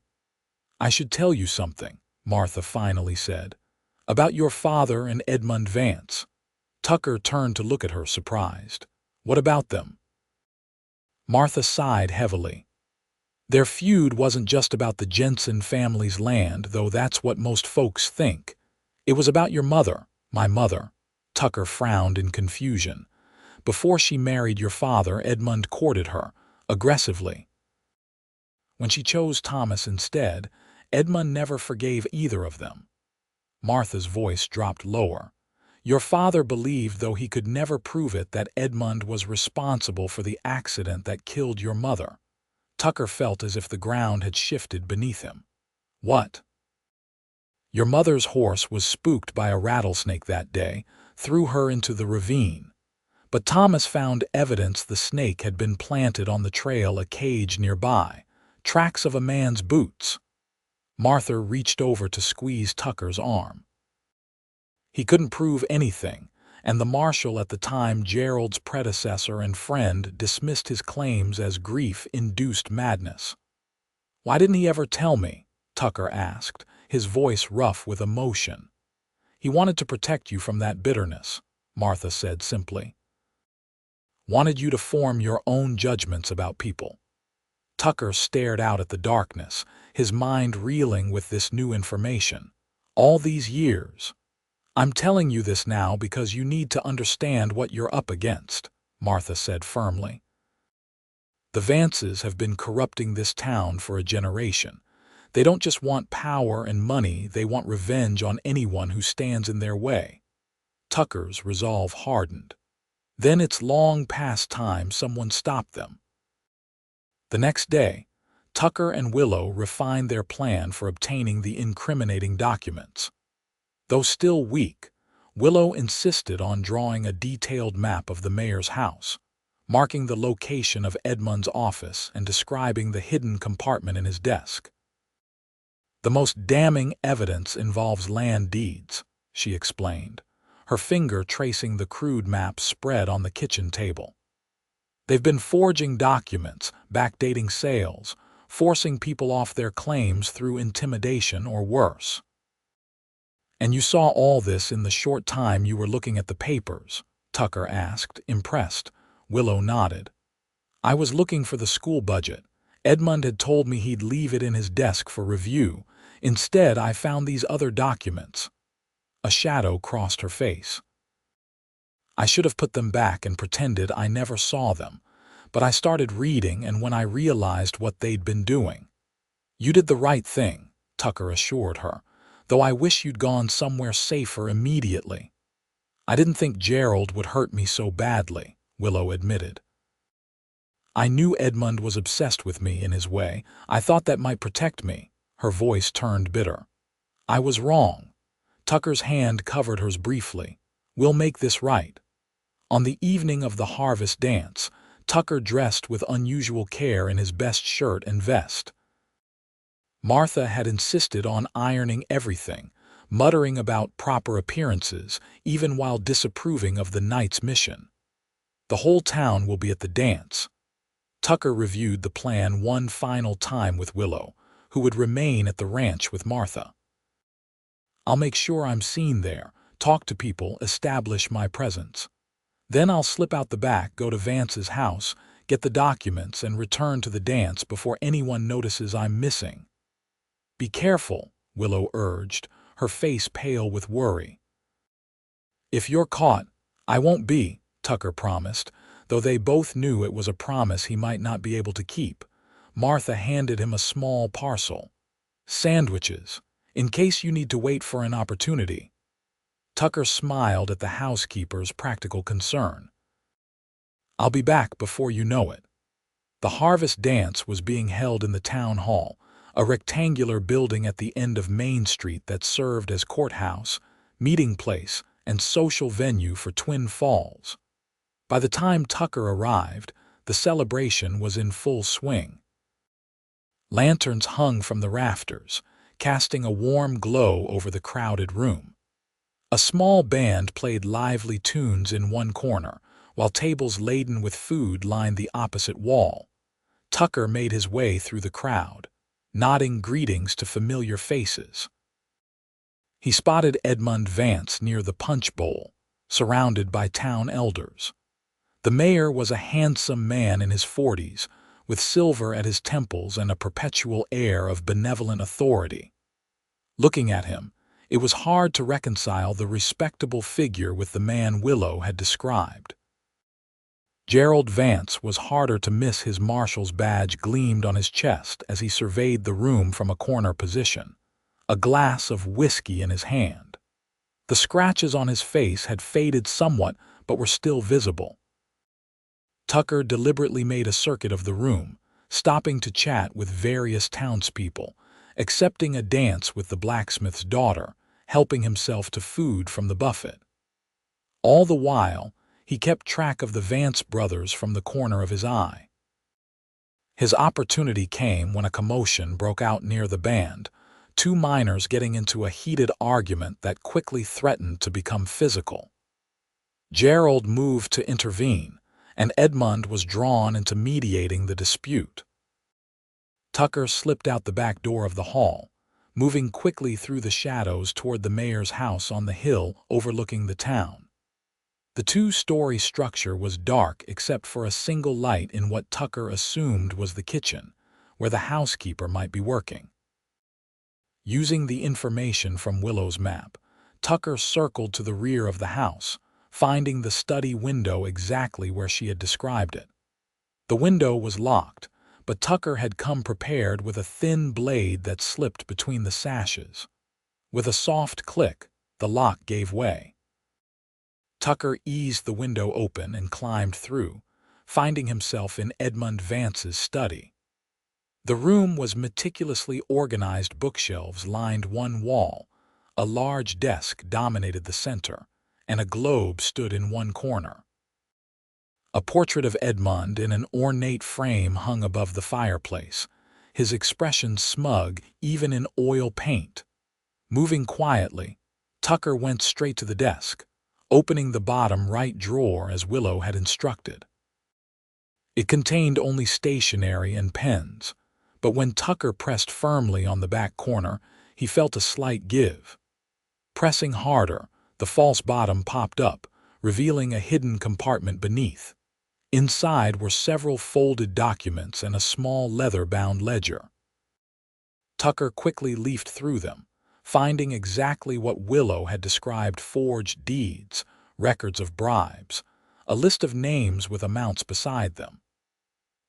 "I should tell you something," Martha finally said, "about your father and Edmund Vance." Tucker turned to look at her, surprised. "What about them?" Martha sighed heavily. "Their feud wasn't just about the Jensen family's land, though that's what most folks think. It was about your mother, my mother." Tucker frowned in confusion. "Before she married your father, Edmund courted her, aggressively. When she chose Thomas instead, Edmund never forgave either of them." Martha's voice dropped lower. "Your father believed, though he could never prove it, that Edmund was responsible for the accident that killed your mother." Tucker felt as if the ground had shifted beneath him. "What?" "Your mother's horse was spooked by a rattlesnake that day, threw her into the ravine. But Thomas found evidence the snake had been planted on the trail, a cage nearby, tracks of a man's boots." Martha reached over to squeeze Tucker's arm. "He couldn't prove anything, and the marshal at the time, Gerald's predecessor and friend, dismissed his claims as grief-induced madness." "Why didn't he ever tell me?" Tucker asked, his voice rough with emotion. "He wanted to protect you from that bitterness," Martha said simply. "Wanted you to form your own judgments about people." Tucker stared out at the darkness, his mind reeling with this new information. "All these years." "I'm telling you this now because you need to understand what you're up against," Martha said firmly. "The Vances have been corrupting this town for a generation. They don't just want power and money, they want revenge on anyone who stands in their way." Tucker's resolve hardened. "Then it's long past time someone stopped them." The next day, Tucker and Willow refined their plan for obtaining the incriminating documents. Though still weak, Willow insisted on drawing a detailed map of the mayor's house, marking the location of Edmund's office and describing the hidden compartment in his desk. "The most damning evidence involves land deeds," she explained, her finger tracing the crude map spread on the kitchen table. "They've been forging documents, backdating sales, forcing people off their claims through intimidation or worse." "And you saw all this in the short time you were looking at the papers?" Tucker asked, impressed. Willow nodded. "I was looking for the school budget. Edmund had told me he'd leave it in his desk for review. Instead, I found these other documents." A shadow crossed her face. "I should have put them back and pretended I never saw them, but I started reading, and when I realized what they'd been doing—" "You did the right thing," Tucker assured her, "though I wish you'd gone somewhere safer immediately." "I didn't think Gerald would hurt me so badly," Willow admitted. "I knew Edmund was obsessed with me in his way. I thought that might protect me." Her voice turned bitter. "I was wrong." Tucker's hand covered hers briefly. "We'll make this right." On the evening of the harvest dance, Tucker dressed with unusual care in his best shirt and vest. Martha had insisted on ironing everything, muttering about proper appearances, even while disapproving of the night's mission. "The whole town will be at the dance." Tucker reviewed the plan one final time with Willow, who would remain at the ranch with Martha. "I'll make sure I'm seen there, talk to people, establish my presence. Then I'll slip out the back, go to Vance's house, get the documents, and return to the dance before anyone notices I'm missing." "Be careful," Willow urged, her face pale with worry. "If you're caught, I won't be," Tucker promised, though they both knew it was a promise he might not be able to keep. Martha handed him a small parcel. "Sandwiches, in case you need to wait for an opportunity." Tucker smiled at the housekeeper's practical concern. "I'll be back before you know it." The harvest dance was being held in the town hall, a rectangular building at the end of Main Street that served as courthouse, meeting place, and social venue for Twin Falls. By the time Tucker arrived, the celebration was in full swing. Lanterns hung from the rafters, casting a warm glow over the crowded room. A small band played lively tunes in one corner, while tables laden with food lined the opposite wall. Tucker made his way through the crowd, nodding greetings to familiar faces. He spotted Edmund Vance near the punch bowl, surrounded by town elders. The mayor was a handsome man in his 40s, with silver at his temples and a perpetual air of benevolent authority. Looking at him, it was hard to reconcile the respectable figure with the man Willow had described. Gerald Vance was harder to miss. His marshal's badge gleamed on his chest as he surveyed the room from a corner position, a glass of whiskey in his hand. The scratches on his face had faded somewhat but were still visible. Tucker deliberately made a circuit of the room, stopping to chat with various townspeople, accepting a dance with the blacksmith's daughter, helping himself to food from the buffet. All the while, he kept track of the Vance brothers from the corner of his eye. His opportunity came when a commotion broke out near the band, two miners getting into a heated argument that quickly threatened to become physical. Gerald moved to intervene, and Edmund was drawn into mediating the dispute. Tucker slipped out the back door of the hall, moving quickly through the shadows toward the mayor's house on the hill overlooking the town. The two-story structure was dark except for a single light in what Tucker assumed was the kitchen, where the housekeeper might be working. Using the information from Willow's map, Tucker circled to the rear of the house, finding the study window exactly where she had described it. The window was locked, but Tucker had come prepared with a thin blade that slipped between the sashes. With a soft click, the lock gave way. Tucker eased the window open and climbed through, finding himself in Edmund Vance's study. The room was meticulously organized. Bookshelves lined one wall, a large desk dominated the center, and a globe stood in one corner. A portrait of Edmund in an ornate frame hung above the fireplace, his expression smug even in oil paint. Moving quietly, Tucker went straight to the desk, opening the bottom right drawer as Willow had instructed. It contained only stationery and pens, but when Tucker pressed firmly on the back corner, he felt a slight give. Pressing harder, the false bottom popped up, revealing a hidden compartment beneath. Inside were several folded documents and a small leather-bound ledger. Tucker quickly leafed through them, finding exactly what Willow had described: forged deeds, records of bribes, a list of names with amounts beside them.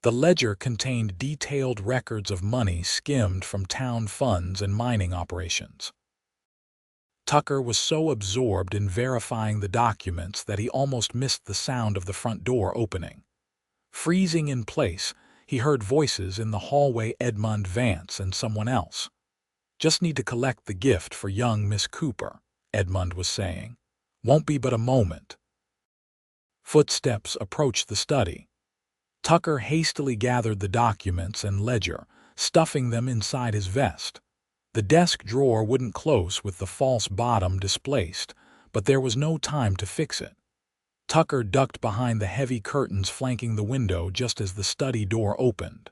The ledger contained detailed records of money skimmed from town funds and mining operations. Tucker was so absorbed in verifying the documents that he almost missed the sound of the front door opening. Freezing in place, he heard voices in the hallway: Edmund, Vance, and someone else. "Just need to collect the gift for young Miss Cooper," Edmund was saying. "Won't be but a moment." Footsteps approached the study. Tucker hastily gathered the documents and ledger, stuffing them inside his vest. The desk drawer wouldn't close with the false bottom displaced, but there was no time to fix it. Tucker ducked behind the heavy curtains flanking the window just as the study door opened.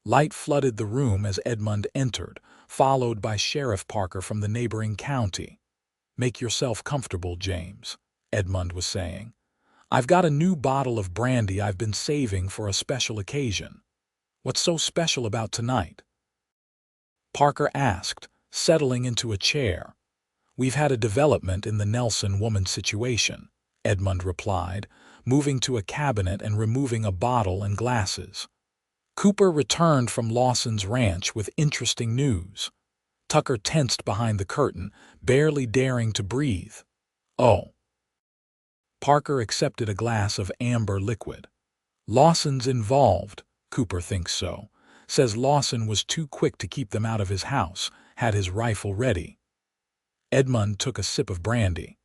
Light flooded the room as Edmund entered, followed by Sheriff Parker from the neighboring county. "Make yourself comfortable, James," Edmund was saying. "I've got a new bottle of brandy I've been saving for a special occasion." "What's so special about tonight?" Parker asked, settling into a chair. "We've had a development in the Nelson woman situation," Edmund replied, moving to a cabinet and removing a bottle and glasses. "Cooper returned from Lawson's ranch with interesting news." Tucker tensed behind the curtain, barely daring to breathe. "Oh." Parker accepted a glass of amber liquid. "Lawson's involved. Cooper thinks so. Says Lawson was too quick to keep them out of his house, had his rifle ready." Edmund took a sip of brandy.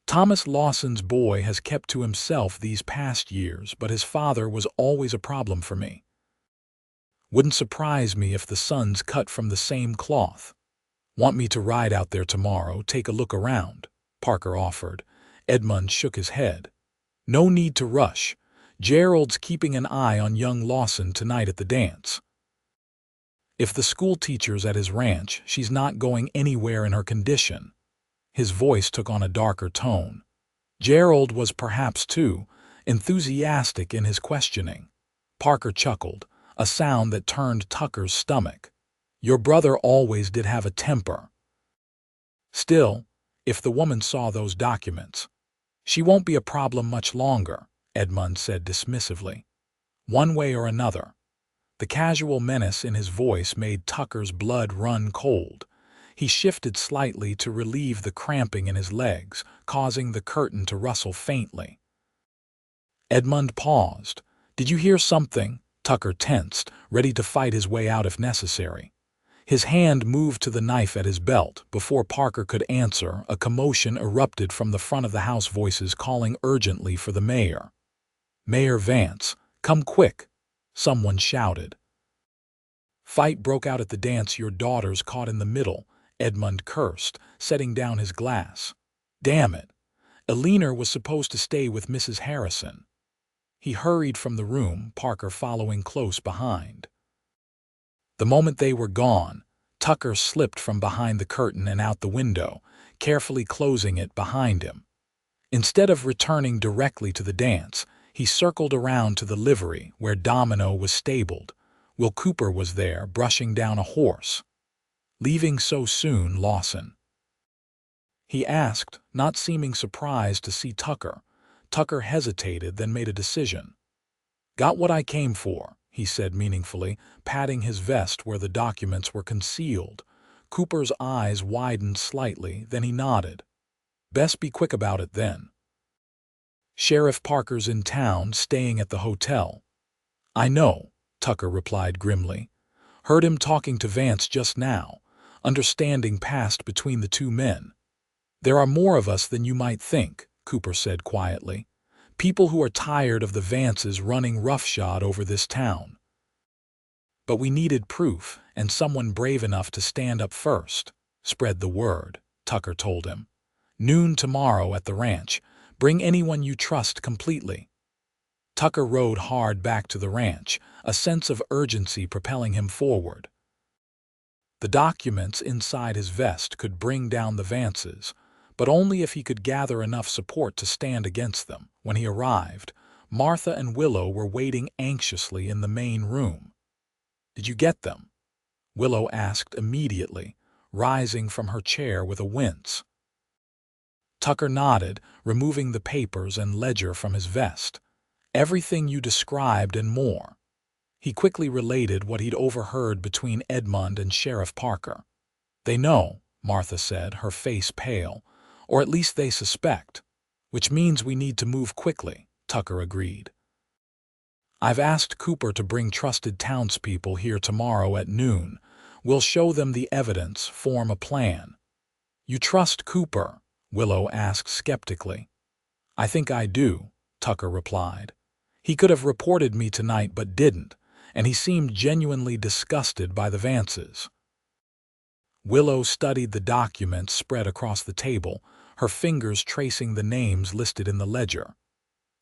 "Thomas Lawson's boy has kept to himself these past years, but his father was always a problem for me. Wouldn't surprise me if the son's cut from the same cloth." "Want me to ride out there tomorrow, take a look around?" Parker offered. Edmund shook his head. "No need to rush. Gerald's keeping an eye on young Lawson tonight at the dance. If the schoolteacher's at his ranch, she's not going anywhere in her condition." His voice took on a darker tone. Gerald was perhaps too enthusiastic in his questioning. Parker chuckled, a sound that turned Tucker's stomach. "Your brother always did have a temper. Still, if the woman saw those documents, she won't be a problem much longer," Edmund said dismissively. "One way or another." The casual menace in his voice made Tucker's blood run cold. He shifted slightly to relieve the cramping in his legs, causing the curtain to rustle faintly. Edmund paused. "Did you hear something?" Tucker tensed, ready to fight his way out if necessary. His hand moved to the knife at his belt. Before Parker could answer, a commotion erupted from the front of the house, voices calling urgently for the mayor. "Mayor Vance, come quick," someone shouted. "Fight broke out at the dance. Your daughter's caught in the middle," Edmund cursed, setting down his glass. "Damn it. Eleanor was supposed to stay with Mrs. Harrison." He hurried from the room, Parker following close behind. The moment they were gone, Tucker slipped from behind the curtain and out the window, carefully closing it behind him. Instead of returning directly to the dance, he circled around to the livery where Domino was stabled. Will Cooper was there, brushing down a horse. "Leaving so soon, Lawson?" he asked, not seeming surprised to see Tucker. Tucker hesitated, then made a decision. "Got what I came for," he said meaningfully, patting his vest where the documents were concealed. Cooper's eyes widened slightly, then he nodded. "Best be quick about it then." "Sheriff Parker's in town, staying at the hotel." "I know," Tucker replied grimly. "Heard him talking to Vance just now." Understanding passed between the two men. "There are more of us than you might think," Cooper said quietly. "People who are tired of the Vances running roughshod over this town. But we needed proof, and someone brave enough to stand up first. Spread the word," Tucker told him. "Noon tomorrow at the ranch. Bring anyone you trust completely." Tucker rode hard back to the ranch, a sense of urgency propelling him forward. The documents inside his vest could bring down the Vances, but only if he could gather enough support to stand against them. When he arrived, Martha and Willow were waiting anxiously in the main room. "Did you get them?" Willow asked immediately, rising from her chair with a wince. Tucker nodded, removing the papers and ledger from his vest. "Everything you described and more." He quickly related what he'd overheard between Edmund and Sheriff Parker. "They know," Martha said, her face pale. "Or at least they suspect. Which means we need to move quickly," Tucker agreed. "I've asked Cooper to bring trusted townspeople here tomorrow at noon. We'll show them the evidence, form a plan." "You trust Cooper?" Willow asked skeptically. "I think I do," Tucker replied. "He could have reported me tonight but didn't, and he seemed genuinely disgusted by the Vances." Willow studied the documents spread across the table, her fingers tracing the names listed in the ledger.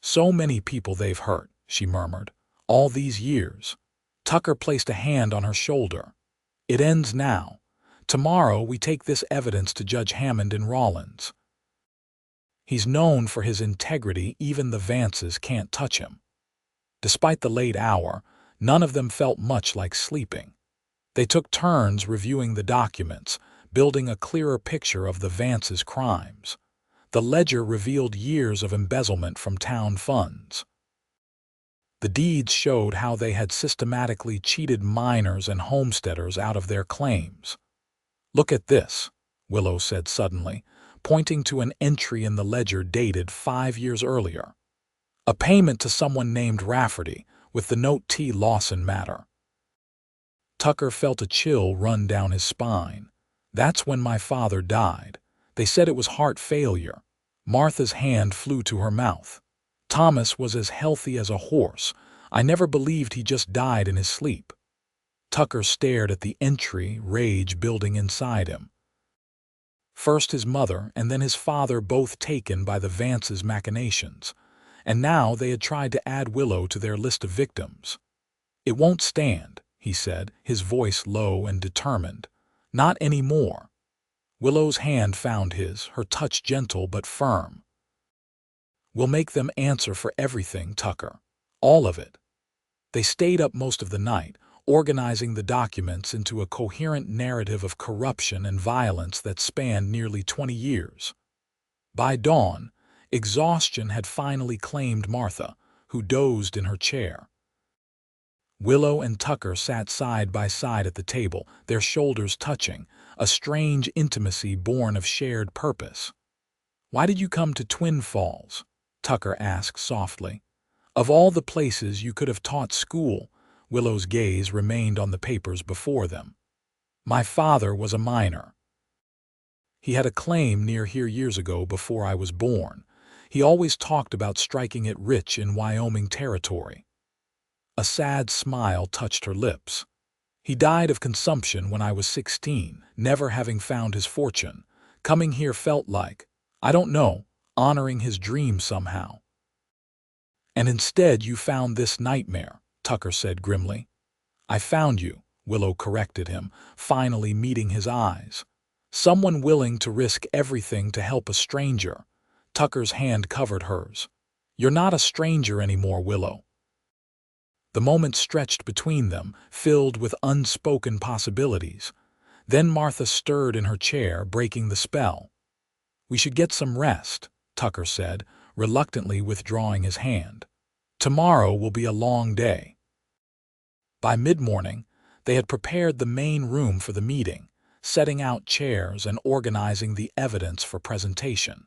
"So many people they've hurt," she murmured. "All these years." Tucker placed a hand on her shoulder. "It ends now. Tomorrow we take this evidence to Judge Hammond in Rollins. He's known for his integrity. Even the Vances can't touch him." Despite the late hour, none of them felt much like sleeping. They took turns reviewing the documents, building a clearer picture of the Vances' crimes. The ledger revealed years of embezzlement from town funds. The deeds showed how they had systematically cheated miners and homesteaders out of their claims. "Look at this," Willow said suddenly, pointing to an entry in the ledger dated 5 years earlier. "A payment to someone named Rafferty, with the note T. Lawson matter." Tucker felt a chill run down his spine. "That's when my father died. They said it was heart failure." Martha's hand flew to her mouth. "Thomas was as healthy as a horse. I never believed he just died in his sleep." Tucker stared at the entry, rage building inside him. First his mother and then his father both taken by the Vances' machinations, and now they had tried to add Willow to their list of victims. "It won't stand," he said, his voice low and determined. "Not anymore." Willow's hand found his, her touch gentle but firm. "We'll make them answer for everything, Tucker. All of it." They stayed up most of the night, organizing the documents into a coherent narrative of corruption and violence that spanned nearly 20 years. By dawn, exhaustion had finally claimed Martha, who dozed in her chair. Willow and Tucker sat side by side at the table, their shoulders touching, a strange intimacy born of shared purpose. "Why did you come to Twin Falls?" Tucker asked softly. "Of all the places you could have taught school," Willow's gaze remained on the papers before them. "My father was a miner. He had a claim near here years ago before I was born. He always talked about striking it rich in Wyoming Territory." A sad smile touched her lips. "He died of consumption when I was 16, never having found his fortune. Coming here felt like, I don't know, honoring his dream somehow." "And instead you found this nightmare," Tucker said grimly. "I found you," Willow corrected him, finally meeting his eyes. "Someone willing to risk everything to help a stranger." Tucker's hand covered hers. "You're not a stranger anymore, Willow." The moment stretched between them, filled with unspoken possibilities. Then Martha stirred in her chair, breaking the spell. "We should get some rest," Tucker said, reluctantly withdrawing his hand. "Tomorrow will be a long day." By mid-morning, they had prepared the main room for the meeting, setting out chairs and organizing the evidence for presentation.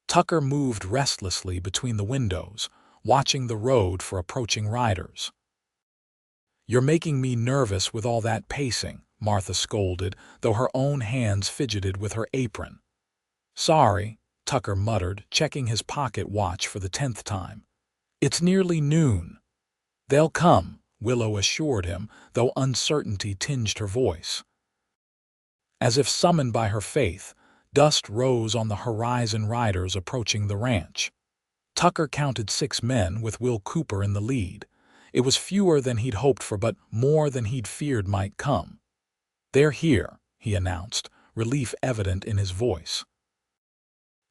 Tucker moved restlessly between the windows, watching the road for approaching riders. "You're making me nervous with all that pacing," Martha scolded, though her own hands fidgeted with her apron. "Sorry," Tucker muttered, checking his pocket watch for the 10th time. "It's nearly noon." "They'll come," Willow assured him, though uncertainty tinged her voice. As if summoned by her faith, dust rose on the horizon riders approaching the ranch. Tucker counted 6 men, with Will Cooper in the lead. It was fewer than he'd hoped for, but more than he'd feared might come. "They're here," he announced, relief evident in his voice.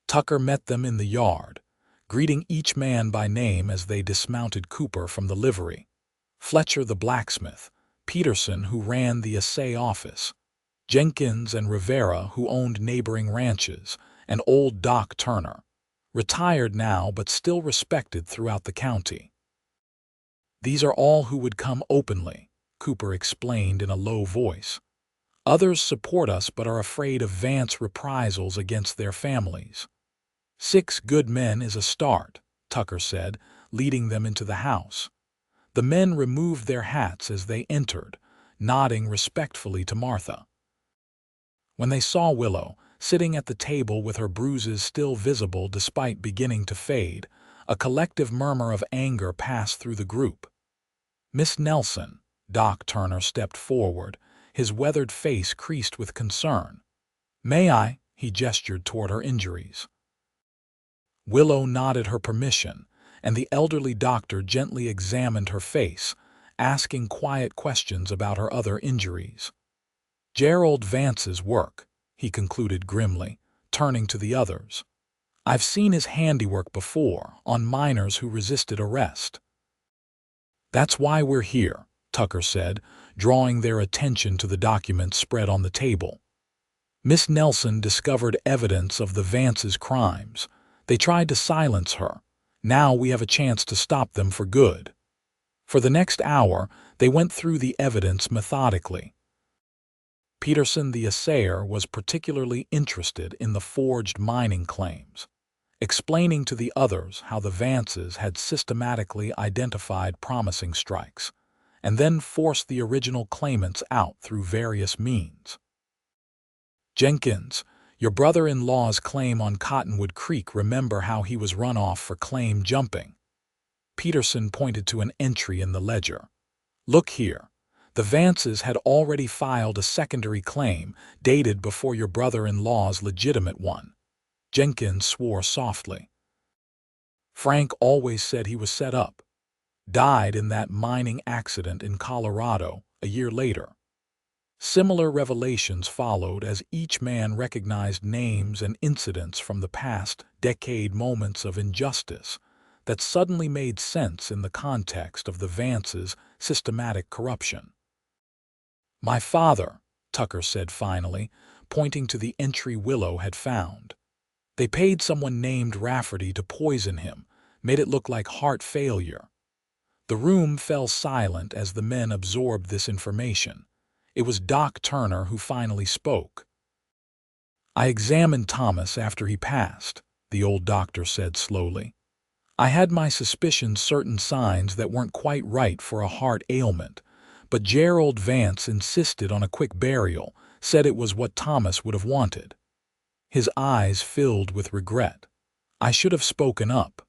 Tucker met them in the yard, greeting each man by name as they dismounted Cooper from the livery. Fletcher the blacksmith, Peterson who ran the assay office, Jenkins and Rivera who owned neighboring ranches, and old Doc Turner, retired now but still respected throughout the county. "These are all who would come openly," Cooper explained in a low voice. "Others support us but are afraid of Vance reprisals against their families." 6 good men is a start," Tucker said, leading them into the house. The men removed their hats as they entered, nodding respectfully to Martha. When they saw Willow, sitting at the table with her bruises still visible despite beginning to fade, a collective murmur of anger passed through the group. "Miss Nelson," Doc Turner stepped forward, his weathered face creased with concern. "May I?" He gestured toward her injuries. Willow nodded her permission, and the elderly doctor gently examined her face, asking quiet questions about her other injuries. "Gerald Vance's work," he concluded grimly, turning to the others. "I've seen his handiwork before, on miners who resisted arrest." "That's why we're here," Tucker said, drawing their attention to the documents spread on the table. "Miss Nelson discovered evidence of the Vances' crimes. They tried to silence her. Now we have a chance to stop them for good." For the next hour, they went through the evidence methodically. Peterson the assayer was particularly interested in the forged mining claims, explaining to the others how the Vances had systematically identified promising strikes, and then forced the original claimants out through various means. "Jenkins, your brother-in-law's claim on Cottonwood Creek, remember how he was run off for claim jumping?" Peterson pointed to an entry in the ledger. "Look here. The Vances had already filed a secondary claim dated before your brother-in-law's legitimate one." Jenkins swore softly. "Frank always said he was set up. Died in that mining accident in Colorado a year later." Similar revelations followed as each man recognized names and incidents from the past decade, moments of injustice that suddenly made sense in the context of the Vances' systematic corruption. "My father," Tucker said finally, pointing to the entry Willow had found. "They paid someone named Rafferty to poison him, made it look like heart failure." The room fell silent as the men absorbed this information. It was Doc Turner who finally spoke. "I examined Thomas after he passed," the old doctor said slowly. "I had my suspicions, certain signs that weren't quite right for a heart ailment, but Gerald Vance insisted on a quick burial, said it was what Thomas would have wanted." His eyes filled with regret. "I should have spoken up."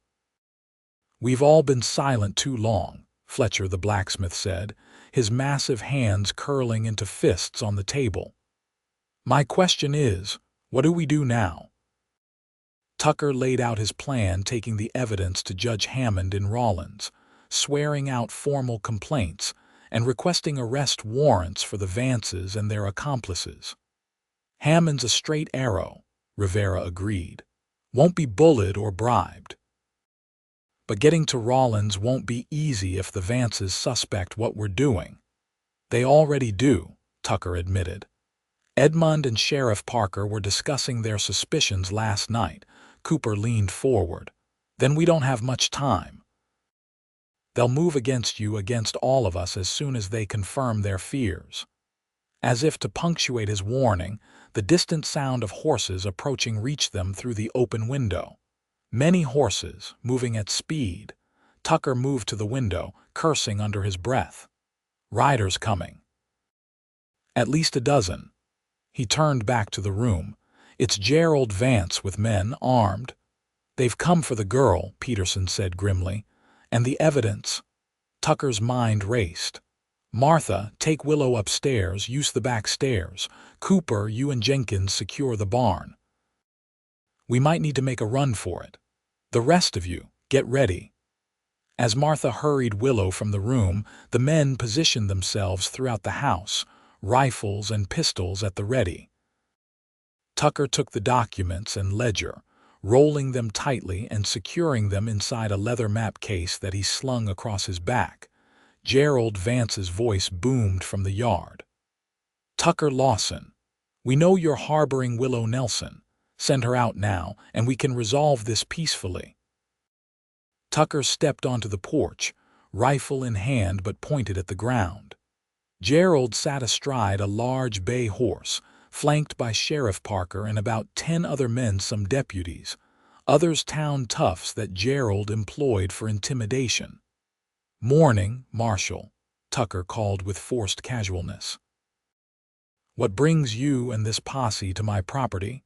"We've all been silent too long," Fletcher the blacksmith said, his massive hands curling into fists on the table. "My question is, what do we do now?" Tucker laid out his plan, taking the evidence to Judge Hammond in Rollins, swearing out formal complaints, and requesting arrest warrants for the Vances and their accomplices. "Hammond's a straight arrow," Rivera agreed. "Won't be bullied or bribed. But getting to Rollins won't be easy if the Vances suspect what we're doing." "They already do," Tucker admitted. "Edmund and Sheriff Parker were discussing their suspicions last night." Cooper leaned forward. "Then we don't have much time. They'll move against you, against all of us, as soon as they confirm their fears." As if to punctuate his warning, the distant sound of horses approaching reached them through the open window. Many horses, moving at speed. Tucker moved to the window, cursing under his breath. Riders coming. At least a dozen. He turned back to the room. It's Gerald Vance with men, armed. They've come for the girl, Peterson said grimly. And the evidence. Tucker's mind raced. Martha, take Willow upstairs, use the back stairs. Cooper, you and Jenkins secure the barn. We might need to make a run for it. The rest of you, get ready. As Martha hurried Willow from the room, the men positioned themselves throughout the house, rifles and pistols at the ready. Tucker took the documents and ledger, rolling them tightly and securing them inside a leather map case that he slung across his back. Gerald Vance's voice boomed from the yard. Tucker Lawson, we know you're harboring Willow Nelson. Send her out now, and we can resolve this peacefully. Tucker stepped onto the porch, rifle in hand but pointed at the ground. Gerald sat astride a large bay horse, flanked by Sheriff Parker and about 10 other men, some deputies, others town toughs that Gerald employed for intimidation. Morning, Marshal, Tucker called with forced casualness. What brings you and this posse to my property?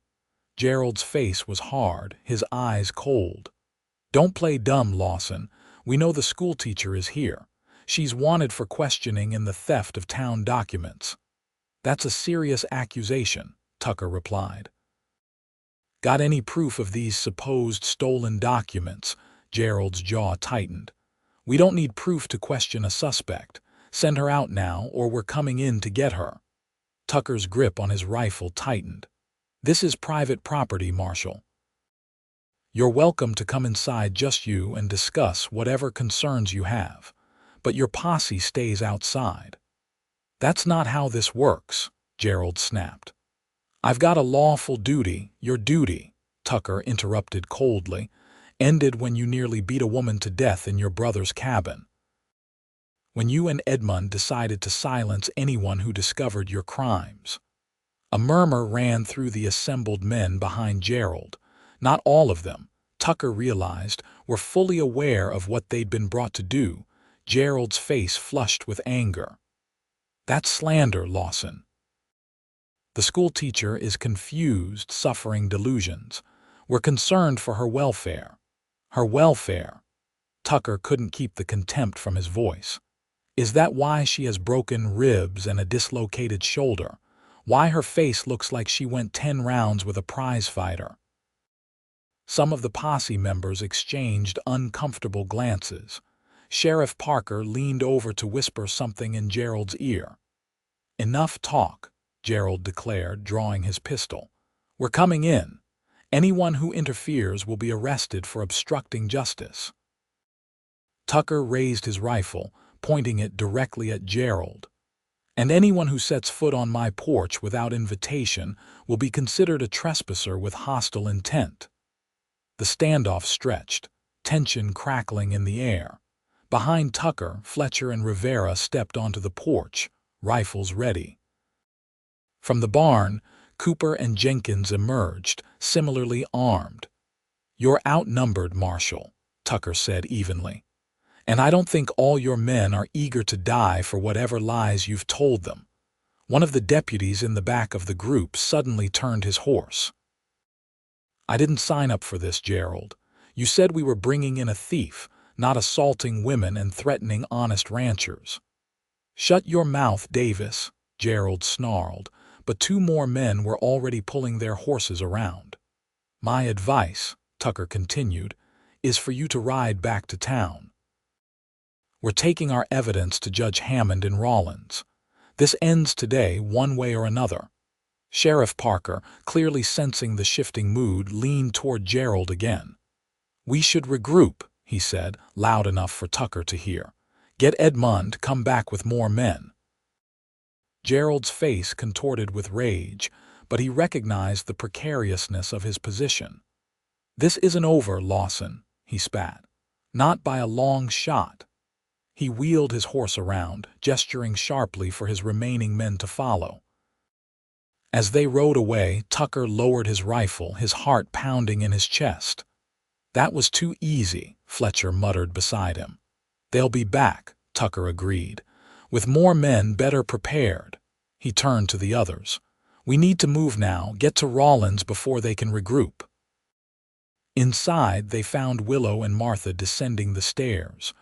Gerald's face was hard, his eyes cold. Don't play dumb, Lawson. We know the schoolteacher is here. She's wanted for questioning in the theft of town documents. That's a serious accusation, Tucker replied. Got any proof of these supposed stolen documents? Gerald's jaw tightened. We don't need proof to question a suspect. Send her out now, or we're coming in to get her. Tucker's grip on his rifle tightened. This is private property, Marshal. You're welcome to come inside, just you, and discuss whatever concerns you have. But your posse stays outside. That's not how this works, Gerald snapped. I've got a lawful duty. Your duty, Tucker interrupted coldly, ended when you nearly beat a woman to death in your brother's cabin. When you and Edmund decided to silence anyone who discovered your crimes. A murmur ran through the assembled men behind Gerald. Not all of them, Tucker realized, were fully aware of what they'd been brought to do. Gerald's face flushed with anger. That's slander, Lawson. The schoolteacher is confused, suffering delusions. We're concerned for her welfare. Her welfare. Tucker couldn't keep the contempt from his voice. Is that why she has broken ribs and a dislocated shoulder? Why her face looks like she went 10 rounds with a prize fighter? Some of the posse members exchanged uncomfortable glances. Sheriff Parker leaned over to whisper something in Gerald's ear. Enough talk, Gerald declared, drawing his pistol. We're coming in. Anyone who interferes will be arrested for obstructing justice. Tucker raised his rifle, pointing it directly at Gerald. And anyone who sets foot on my porch without invitation will be considered a trespasser with hostile intent. The standoff stretched, tension crackling in the air. Behind Tucker, Fletcher and Rivera stepped onto the porch, rifles ready. From the barn, Cooper and Jenkins emerged, similarly armed. You're outnumbered, Marshal, Tucker said evenly. And I don't think all your men are eager to die for whatever lies you've told them. One of the deputies in the back of the group suddenly turned his horse. I didn't sign up for this, Gerald. You said we were bringing in a thief, not assaulting women and threatening honest ranchers. Shut your mouth, Davis, Gerald snarled, but 2 more men were already pulling their horses around. My advice, Tucker continued, is for you to ride back to town. We're taking our evidence to Judge Hammond in Rollins. This ends today one way or another. Sheriff Parker, clearly sensing the shifting mood, leaned toward Gerald again. We should regroup, he said, loud enough for Tucker to hear. Get Edmund, come back with more men. Gerald's face contorted with rage, but he recognized the precariousness of his position. This isn't over, Lawson, he spat. Not by a long shot. He wheeled his horse around, gesturing sharply for his remaining men to follow. As they rode away, Tucker lowered his rifle, his heart pounding in his chest. That was too easy, Fletcher muttered beside him. They'll be back, Tucker agreed. with more men better prepared. He turned to the others. We need to move now, get to Rollins before they can regroup. Inside, they found Willow and Martha descending the stairs.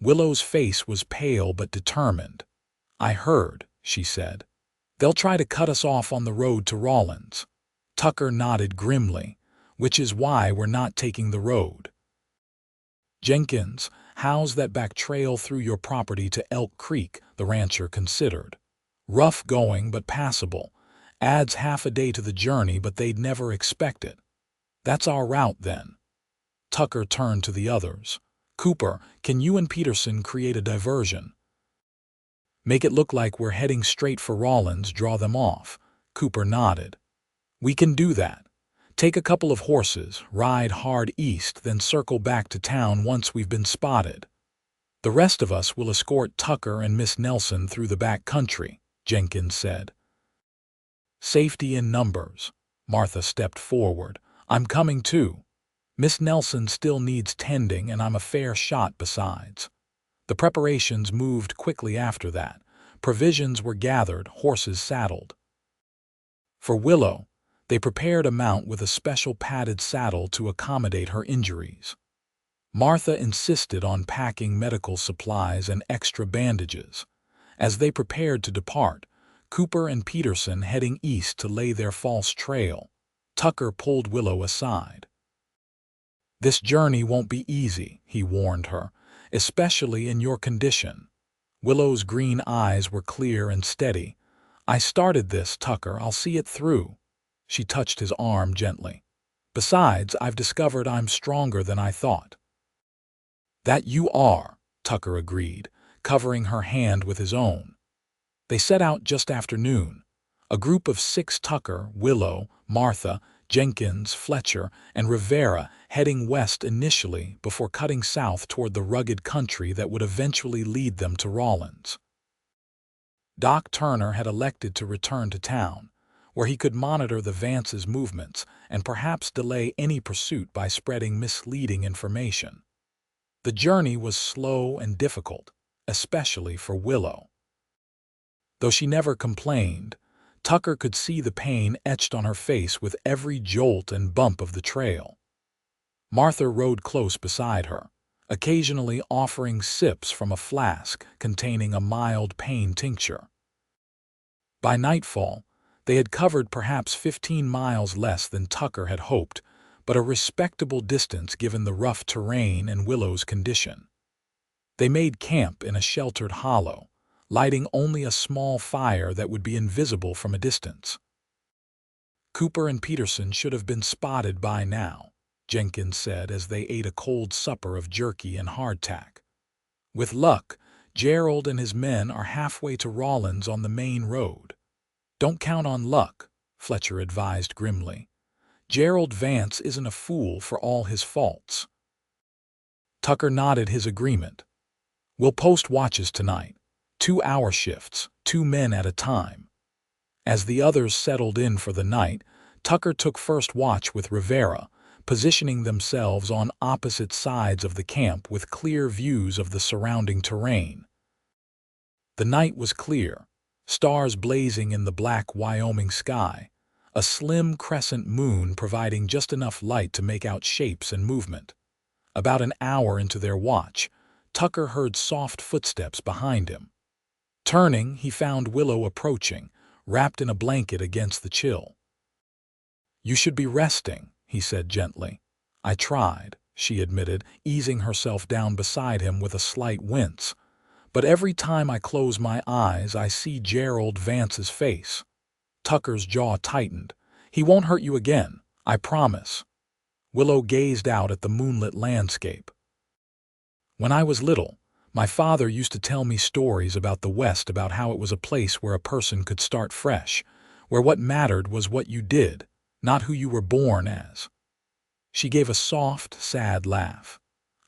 Willow's face was pale but determined. I heard, she said. They'll try to cut us off on the road to Rollins. Tucker nodded grimly, which is why we're not taking the road. Jenkins, how's that back trail through your property to Elk Creek? The rancher considered. Rough going but passable. Adds half a day to the journey, but they'd never expect it. That's our route then. Tucker turned to the others. Cooper, can you and Peterson create a diversion? Make it look like we're heading straight for Rollins, draw them off. Cooper nodded. We can do that. Take a couple of horses, ride hard east, then circle back to town once we've been spotted. The rest of us will escort Tucker and Miss Nelson through the back country, Jenkins said. Safety in numbers. Martha stepped forward. I'm coming too. Miss Nelson still needs tending, and I'm a fair shot besides. The preparations moved quickly after that. Provisions were gathered, horses saddled. For Willow, they prepared a mount with a special padded saddle to accommodate her injuries. Martha insisted on packing medical supplies and extra bandages. As they prepared to depart, Cooper and Peterson heading east to lay their false trail, Tucker pulled Willow aside. This journey won't be easy, he warned her, especially in your condition. Willow's green eyes were clear and steady. I started this, Tucker. I'll see it through. She touched his arm gently. Besides, I've discovered I'm stronger than I thought. That you are, Tucker agreed, covering her hand with his own. They set out just after noon. A group of 6, Tucker, Willow, Martha, Jenkins, Fletcher, and Rivera, heading west initially before cutting south toward the rugged country that would eventually lead them to Rollins. Doc Turner had elected to return to town, where he could monitor the Vances' movements and perhaps delay any pursuit by spreading misleading information. The journey was slow and difficult, especially for Willow. Though she never complained, Tucker could see the pain etched on her face with every jolt and bump of the trail. Martha rode close beside her, occasionally offering sips from a flask containing a mild pain tincture. By nightfall, they had covered perhaps 15 miles less than Tucker had hoped, but a respectable distance given the rough terrain and Willow's condition. They made camp in a sheltered hollow, lighting only a small fire that would be invisible from a distance. Cooper and Peterson should have been spotted by now, Jenkins said as they ate a cold supper of jerky and hardtack. With luck, Gerald and his men are halfway to Rollins on the main road. Don't count on luck, Fletcher advised grimly. Gerald Vance isn't a fool for all his faults. Tucker nodded his agreement. We'll post watches tonight. 2-hour shifts, 2 men at a time. As the others settled in for the night, Tucker took first watch with Rivera, positioning themselves on opposite sides of the camp with clear views of the surrounding terrain. The night was clear, stars blazing in the black Wyoming sky, a slim crescent moon providing just enough light to make out shapes and movement. About an hour into their watch, Tucker heard soft footsteps behind him. Turning, he found Willow approaching, wrapped in a blanket against the chill. You should be resting, he said gently. I tried, she admitted, easing herself down beside him with a slight wince. But every time I close my eyes, I see Gerald Vance's face. Tucker's jaw tightened. He won't hurt you again, I promise. Willow gazed out at the moonlit landscape. When I was little, my father used to tell me stories about the West, about how it was a place where a person could start fresh, where what mattered was what you did, not who you were born as. She gave a soft, sad laugh.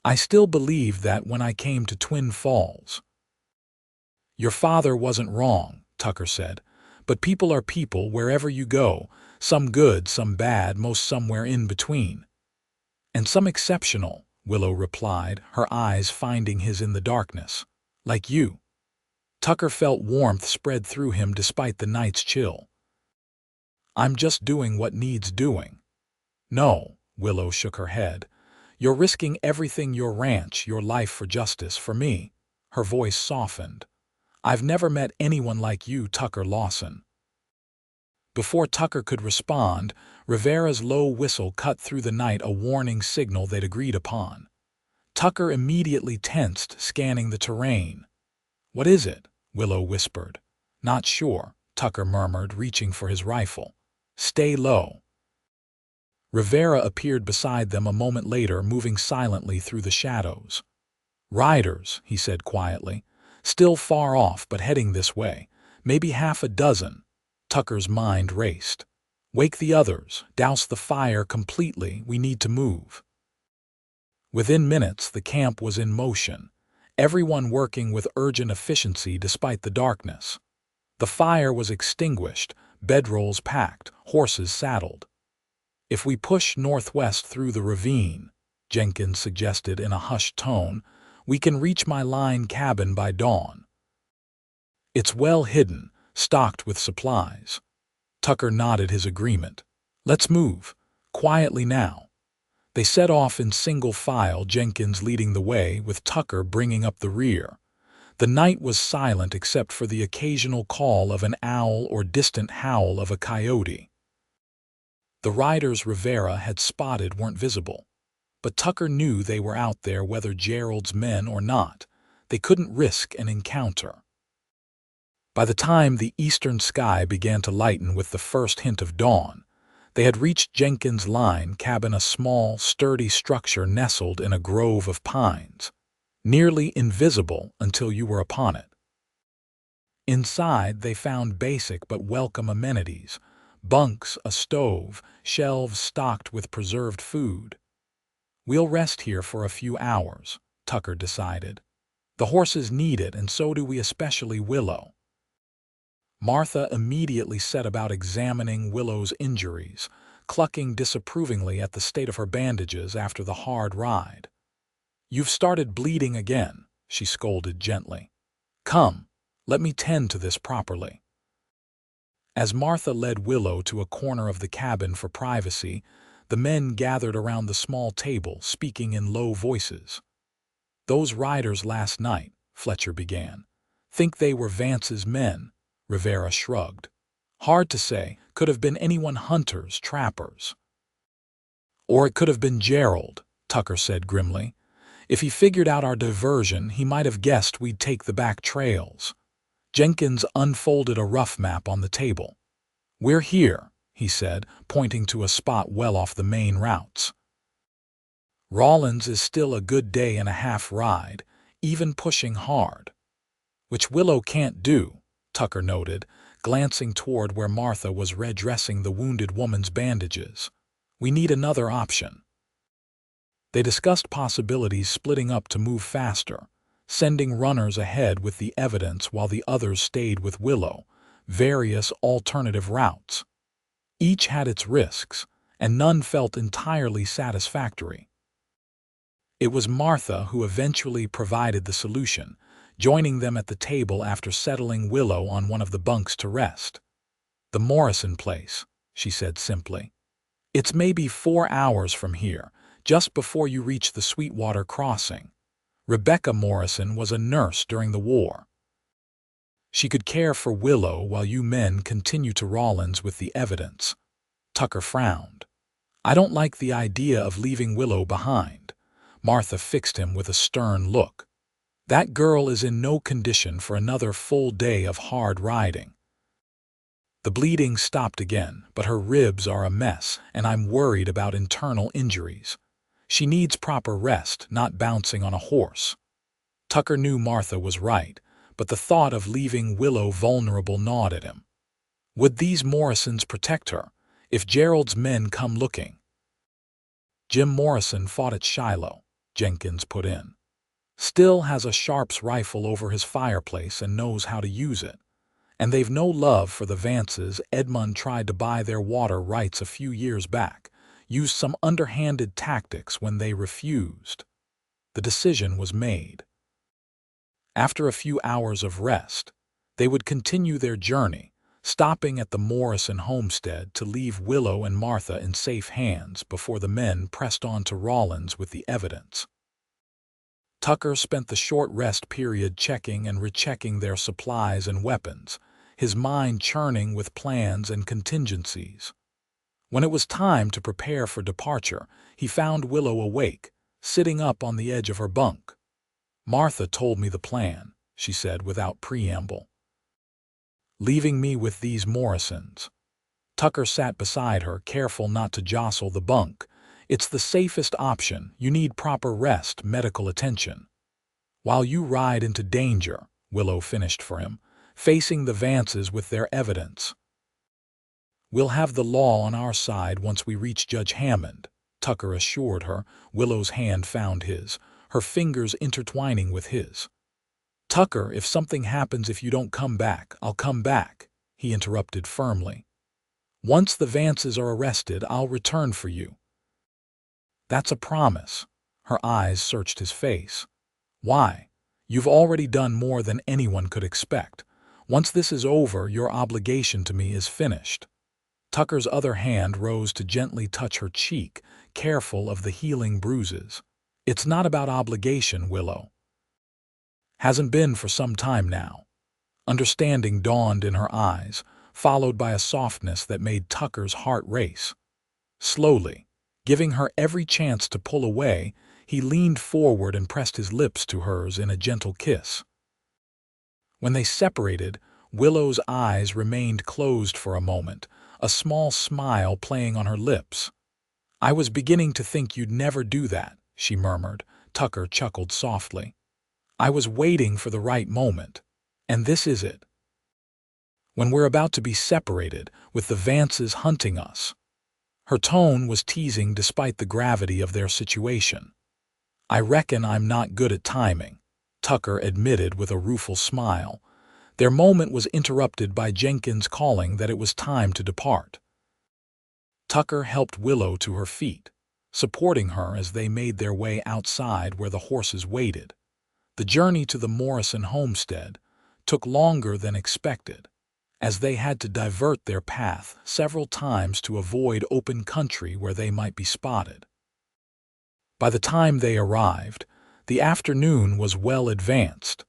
I still believed that when I came to Twin Falls. Your father wasn't wrong, Tucker said, but people are people wherever you go, some good, some bad, most somewhere in between. And some exceptional, Willow replied, her eyes finding his in the darkness. Like you. Tucker felt warmth spread through him despite the night's chill. "I'm just doing what needs doing." "No," Willow shook her head. "You're risking everything, your ranch, your life for justice, for me." Her voice softened. "I've never met anyone like you, Tucker Lawson." Before Tucker could respond, Rivera's low whistle cut through the night, a warning signal they'd agreed upon. Tucker immediately tensed, scanning the terrain. "What is it?" Willow whispered. "Not sure," Tucker murmured, reaching for his rifle. "Stay low." Rivera appeared beside them a moment later, moving silently through the shadows. "Riders," he said quietly. "Still far off, but heading this way. Maybe half a dozen." Tucker's mind raced. "Wake the others. Douse the fire completely. We need to move." Within minutes, the camp was in motion, everyone working with urgent efficiency despite the darkness. The fire was extinguished, bedrolls packed, horses saddled. "If we push northwest through the ravine," Jenkins suggested in a hushed tone, "we can reach my line cabin by dawn. It's well hidden, stocked with supplies." Tucker nodded his agreement. "Let's move. Quietly now." They set off in single file, Jenkins leading the way, with Tucker bringing up the rear. The night was silent except for the occasional call of an owl or distant howl of a coyote. The riders Rivera had spotted weren't visible, but Tucker knew they were out there, whether Gerald's men or not. They couldn't risk an encounter. By the time the eastern sky began to lighten with the first hint of dawn, they had reached Jenkins' line cabin, a small, sturdy structure nestled in a grove of pines, nearly invisible until you were upon it. Inside, they found basic but welcome amenities: bunks, a stove, shelves stocked with preserved food. "We'll rest here for a few hours," Tucker decided. "The horses need it, and so do we, especially Willow." Martha immediately set about examining Willow's injuries, clucking disapprovingly at the state of her bandages after the hard ride. "You've started bleeding again," she scolded gently. "Come, let me tend to this properly." As Martha led Willow to a corner of the cabin for privacy, the men gathered around the small table, speaking in low voices. "Those riders last night," Fletcher began. "Think they were Vance's men?" Rivera shrugged. "Hard to say. Could have been anyone, hunters, trappers." "Or it could have been Gerald," Tucker said grimly. "If he figured out our diversion, he might have guessed we'd take the back trails." Jenkins unfolded a rough map on the table. "We're here," he said, pointing to a spot well off the main routes. "Rollins is still a good day and a half ride, even pushing hard." "Which Willow can't do," Tucker noted, glancing toward where Martha was redressing the wounded woman's bandages. "We need another option." They discussed possibilities, splitting up to move faster, sending runners ahead with the evidence while the others stayed with Willow, various alternative routes. Each had its risks, and none felt entirely satisfactory. It was Martha who eventually provided the solution, joining them at the table after settling Willow on one of the bunks to rest. "The Morrison place," she said simply. "It's maybe 4 hours from here, just before you reach the Sweetwater crossing. Rebecca Morrison was a nurse during the war. She could care for Willow while you men continue to Rollins with the evidence." Tucker frowned. "I don't like the idea of leaving Willow behind." Martha fixed him with a stern look. "That girl is in no condition for another full day of hard riding. The bleeding stopped again, but her ribs are a mess, and I'm worried about internal injuries. She needs proper rest, not bouncing on a horse." Tucker knew Martha was right, but the thought of leaving Willow vulnerable gnawed at him. Would these Morrisons protect her if Gerald's men come looking? "Jim Morrison fought at Shiloh," Jenkins put in. "Still has a Sharp's rifle over his fireplace and knows how to use it. And they've no love for the Vances. Edmund tried to buy their water rights a few years back, used some underhanded tactics when they refused." The decision was made. After a few hours of rest, they would continue their journey, stopping at the Morrison homestead to leave Willow and Martha in safe hands before the men pressed on to Rollins with the evidence. Tucker spent the short rest period checking and rechecking their supplies and weapons, his mind churning with plans and contingencies. When it was time to prepare for departure, he found Willow awake, sitting up on the edge of her bunk. "Martha told me the plan," she said without preamble. "Leaving me with these Morrisons." Tucker sat beside her, careful not to jostle the bunk. "It's the safest option. You need proper rest, medical attention. While you ride into danger," Willow finished for him, "facing the Vances with their evidence." "We'll have the law on our side once we reach Judge Hammond," Tucker assured her. Willow's hand found his, her fingers intertwining with his. "Tucker, if something happens if you don't come back, I'll come back," he interrupted firmly. "Once the Vances are arrested, I'll return for you." "That's a promise." Her eyes searched his face. "Why? You've already done more than anyone could expect. Once this is over, your obligation to me is finished." Tucker's other hand rose to gently touch her cheek, careful of the healing bruises. "It's not about obligation, Willow. Hasn't been for some time now." Understanding dawned in her eyes, followed by a softness that made Tucker's heart race. Slowly, giving her every chance to pull away, he leaned forward and pressed his lips to hers in a gentle kiss. When they separated, Willow's eyes remained closed for a moment, a small smile playing on her lips. "I was beginning to think you'd never do that," she murmured. Tucker chuckled softly. "I was waiting for the right moment. And this is it. When we're about to be separated, with the Vances hunting us." Her tone was teasing despite the gravity of their situation. "I reckon I'm not good at timing," Tucker admitted with a rueful smile. Their moment was interrupted by Jenkins calling that it was time to depart. Tucker helped Willow to her feet, supporting her as they made their way outside where the horses waited. The journey to the Morrison homestead took longer than expected, as they had to divert their path several times to avoid open country where they might be spotted. By the time they arrived, the afternoon was well advanced,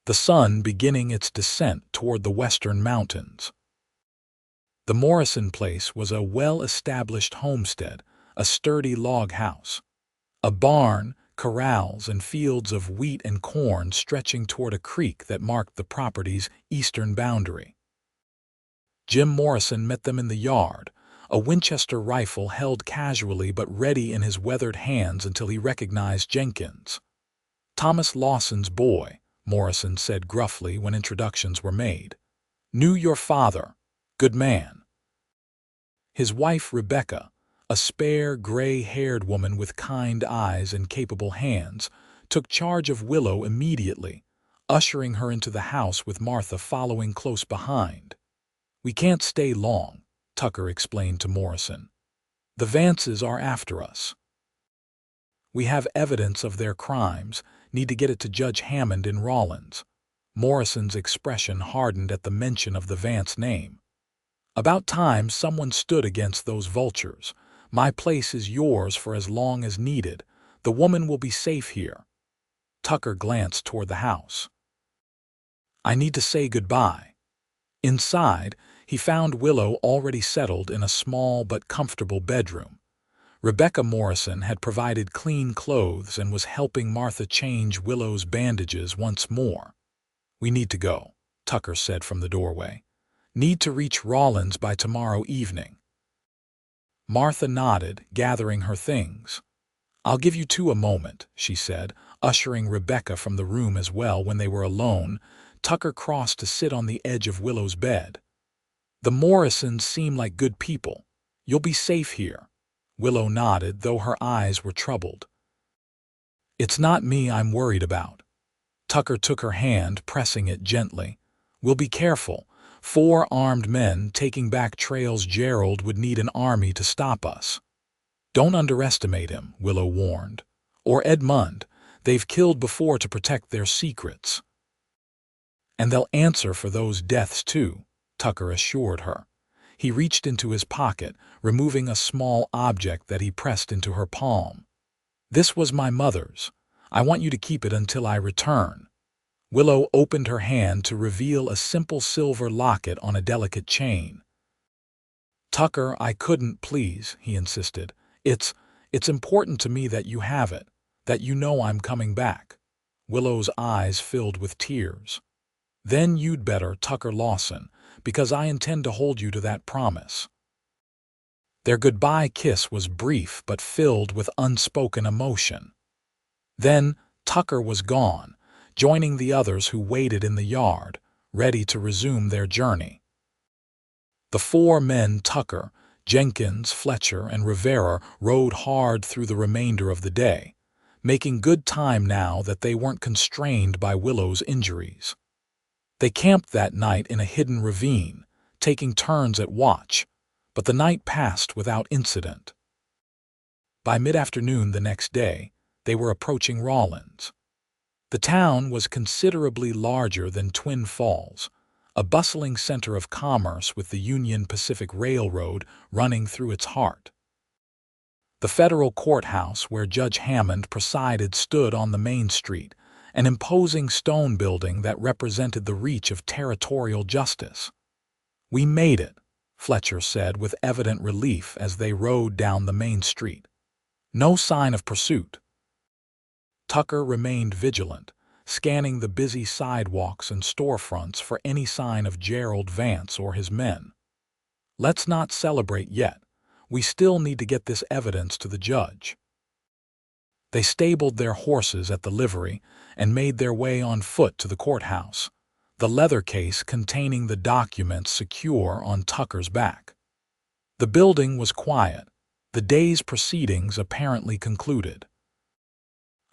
the sun beginning its descent toward the western mountains. The Morrison place was a well-established homestead, a sturdy log house. A barn, corrals, and fields of wheat and corn stretching toward a creek that marked the property's eastern boundary. Jim Morrison met them in the yard, a Winchester rifle held casually but ready in his weathered hands until he recognized Jenkins. "Thomas Lawson's boy," Morrison said gruffly when introductions were made. "Knew your father. Good man." His wife, Rebecca, a spare, gray-haired woman with kind eyes and capable hands, took charge of Willow immediately, ushering her into the house with Martha following close behind. "We can't stay long," Tucker explained to Morrison. "The Vances are after us. We have evidence of their crimes, need to get it to Judge Hammond in Rollins." Morrison's expression hardened at the mention of the Vance name. "About time someone stood against those vultures. My place is yours for as long as needed. The woman will be safe here." Tucker glanced toward the house. "I need to say goodbye." Inside, he found Willow already settled in a small but comfortable bedroom. Rebecca Morrison had provided clean clothes and was helping Martha change Willow's bandages once more. "We need to go," Tucker said from the doorway. "Need to reach Rollins by tomorrow evening." Martha nodded, gathering her things. "I'll give you two a moment," she said, ushering Rebecca from the room as well. When they were alone, Tucker crossed to sit on the edge of Willow's bed. "The Morrisons seem like good people. You'll be safe here." Willow nodded, though her eyes were troubled. "It's not me I'm worried about." Tucker took her hand, pressing it gently. "We'll be careful. 4 armed men taking back trails. Gerald would need an army to stop us." "Don't underestimate him," Willow warned. "Or Edmund. They've killed before to protect their secrets." "And they'll answer for those deaths too," Tucker assured her. He reached into his pocket, removing a small object that he pressed into her palm. "This was my mother's. I want you to keep it until I return." Willow opened her hand to reveal a simple silver locket on a delicate chain. "Tucker, I couldn't, please," he insisted. It's important to me that you have it, that you know I'm coming back." Willow's eyes filled with tears. "Then you'd better, Tucker Lawson, because I intend to hold you to that promise." Their goodbye kiss was brief but filled with unspoken emotion. Then Tucker was gone, joining the others who waited in the yard, ready to resume their journey. The four men, Tucker, Jenkins, Fletcher, and Rivera, rode hard through the remainder of the day, making good time now that they weren't constrained by Willow's injuries. They camped that night in a hidden ravine, taking turns at watch, but the night passed without incident. By mid-afternoon the next day, they were approaching Rollins. The town was considerably larger than Twin Falls, a bustling center of commerce with the Union Pacific Railroad running through its heart. The federal courthouse where Judge Hammond presided stood on the main street, an imposing stone building that represented the reach of territorial justice. "We made it," Fletcher said with evident relief as they rode down the main street. "No sign of pursuit." Tucker remained vigilant, scanning the busy sidewalks and storefronts for any sign of Gerald Vance or his men. "Let's not celebrate yet. We still need to get this evidence to the judge." They stabled their horses at the livery and made their way on foot to the courthouse, the leather case containing the documents secure on Tucker's back. The building was quiet, the day's proceedings apparently concluded.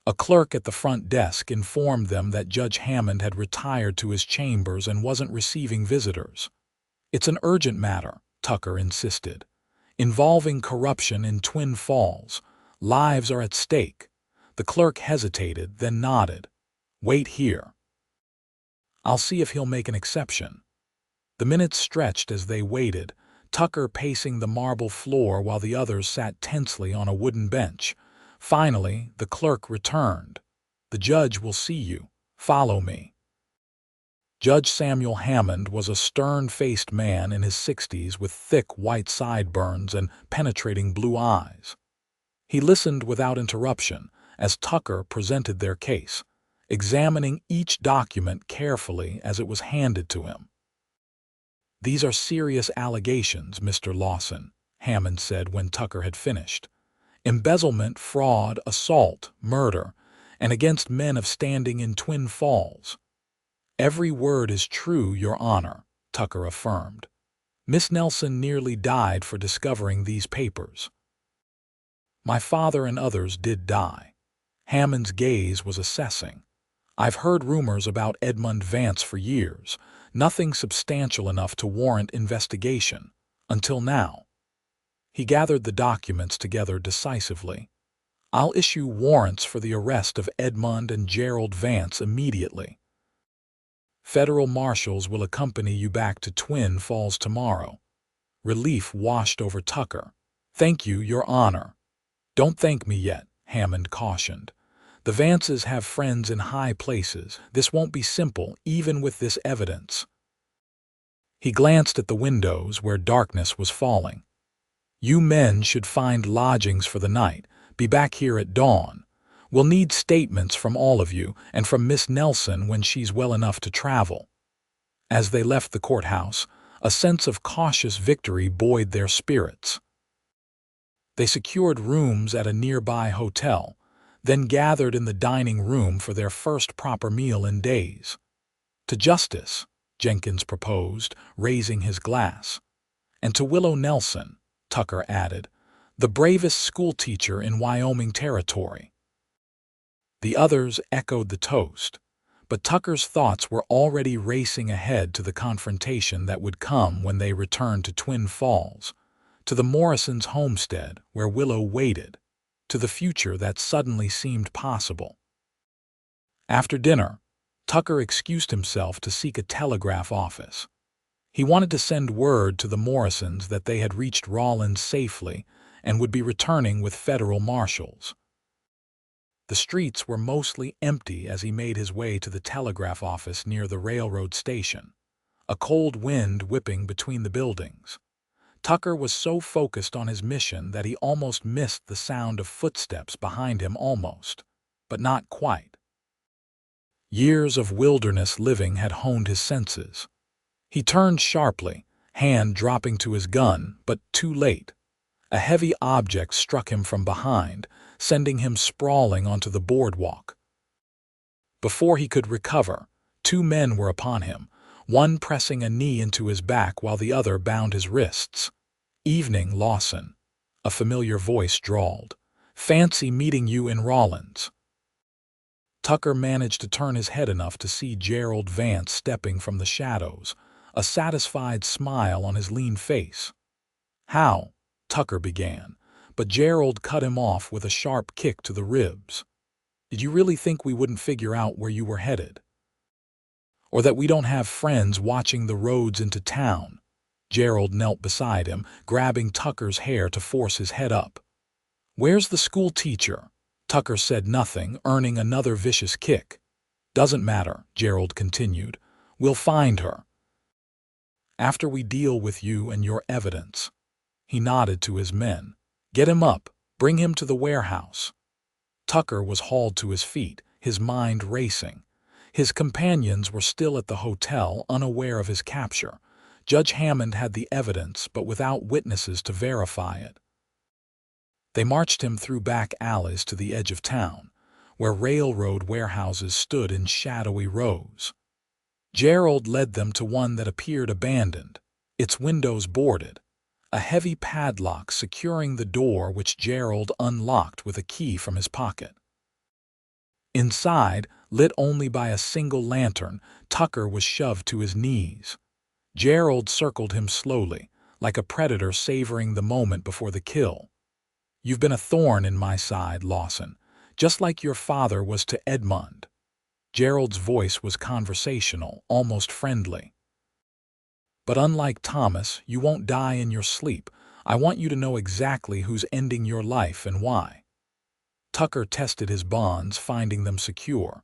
A clerk at the front desk informed them that Judge Hammond had retired to his chambers and wasn't receiving visitors. "It's an urgent matter," Tucker insisted, "involving corruption in Twin Falls. Lives are at stake." The clerk hesitated, then nodded. "Wait here. I'll see if he'll make an exception." The minutes stretched as they waited, Tucker pacing the marble floor while the others sat tensely on a wooden bench. Finally, the clerk returned. "The judge will see you. Follow me." Judge Samuel Hammond was a stern-faced man in his 60s with thick white sideburns and penetrating blue eyes. He listened without interruption as Tucker presented their case, examining each document carefully as it was handed to him. "These are serious allegations, Mr. Lawson," Hammond said when Tucker had finished. "Embezzlement, fraud, assault, murder, and against men of standing in Twin Falls." "Every word is true, Your Honor," Tucker affirmed. "Miss Nelson nearly died for discovering these papers." "My father and others did die." Hammond's gaze was assessing. "I've heard rumors about Edmund Vance for years, nothing substantial enough to warrant investigation, until now." He gathered the documents together decisively. "I'll issue warrants for the arrest of Edmund and Gerald Vance immediately. Federal marshals will accompany you back to Twin Falls tomorrow." Relief washed over Tucker. "Thank you, Your Honor." "Don't thank me yet," Hammond cautioned. "The Vances have friends in high places. This won't be simple, even with this evidence." He glanced at the windows where darkness was falling. "You men should find lodgings for the night. Be back here at dawn. We'll need statements from all of you and from Miss Nelson when she's well enough to travel." As they left the courthouse, a sense of cautious victory buoyed their spirits. They secured rooms at a nearby hotel, then gathered in the dining room for their first proper meal in days. "To justice," Jenkins proposed, raising his glass. "And to Willow Nelson," Tucker added, "the bravest schoolteacher in Wyoming Territory." The others echoed the toast, but Tucker's thoughts were already racing ahead to the confrontation that would come when they returned to Twin Falls, to the Morrisons' homestead where Willow waited, to the future that suddenly seemed possible. After dinner, Tucker excused himself to seek a telegraph office. He wanted to send word to the Morrisons that they had reached Rollins safely and would be returning with federal marshals. The streets were mostly empty as he made his way to the telegraph office near the railroad station, a cold wind whipping between the buildings. Tucker was so focused on his mission that he almost missed the sound of footsteps behind him but not quite. Years of wilderness living had honed his senses. He turned sharply, hand dropping to his gun, but too late. A heavy object struck him from behind, sending him sprawling onto the boardwalk. Before he could recover, two men were upon him, one pressing a knee into his back while the other bound his wrists. "Evening, Lawson," a familiar voice drawled. "Fancy meeting you in Rollins." Tucker managed to turn his head enough to see Gerald Vance stepping from the shadows, a satisfied smile on his lean face. "How?" Tucker began, but Gerald cut him off with a sharp kick to the ribs. "Did you really think we wouldn't figure out where you were headed? Or that we don't have friends watching the roads into town?" Gerald knelt beside him, grabbing Tucker's hair to force his head up. "Where's the school teacher?" Tucker said nothing, earning another vicious kick. "Doesn't matter," Gerald continued. "We'll find her. After we deal with you and your evidence." He nodded to his men. "Get him up. Bring him to the warehouse." Tucker was hauled to his feet, his mind racing. His companions were still at the hotel, unaware of his capture. Judge Hammond had the evidence, but without witnesses to verify it. They marched him through back alleys to the edge of town, where railroad warehouses stood in shadowy rows. Gerald led them to one that appeared abandoned, its windows boarded, a heavy padlock securing the door, which Gerald unlocked with a key from his pocket. Inside, lit only by a single lantern, Tucker was shoved to his knees. Gerald circled him slowly, like a predator savoring the moment before the kill. "You've been a thorn in my side, Lawson, just like your father was to Edmund." Gerald's voice was conversational, almost friendly. "But unlike Thomas, you won't die in your sleep. I want you to know exactly who's ending your life and why." Tucker tested his bonds, finding them secure.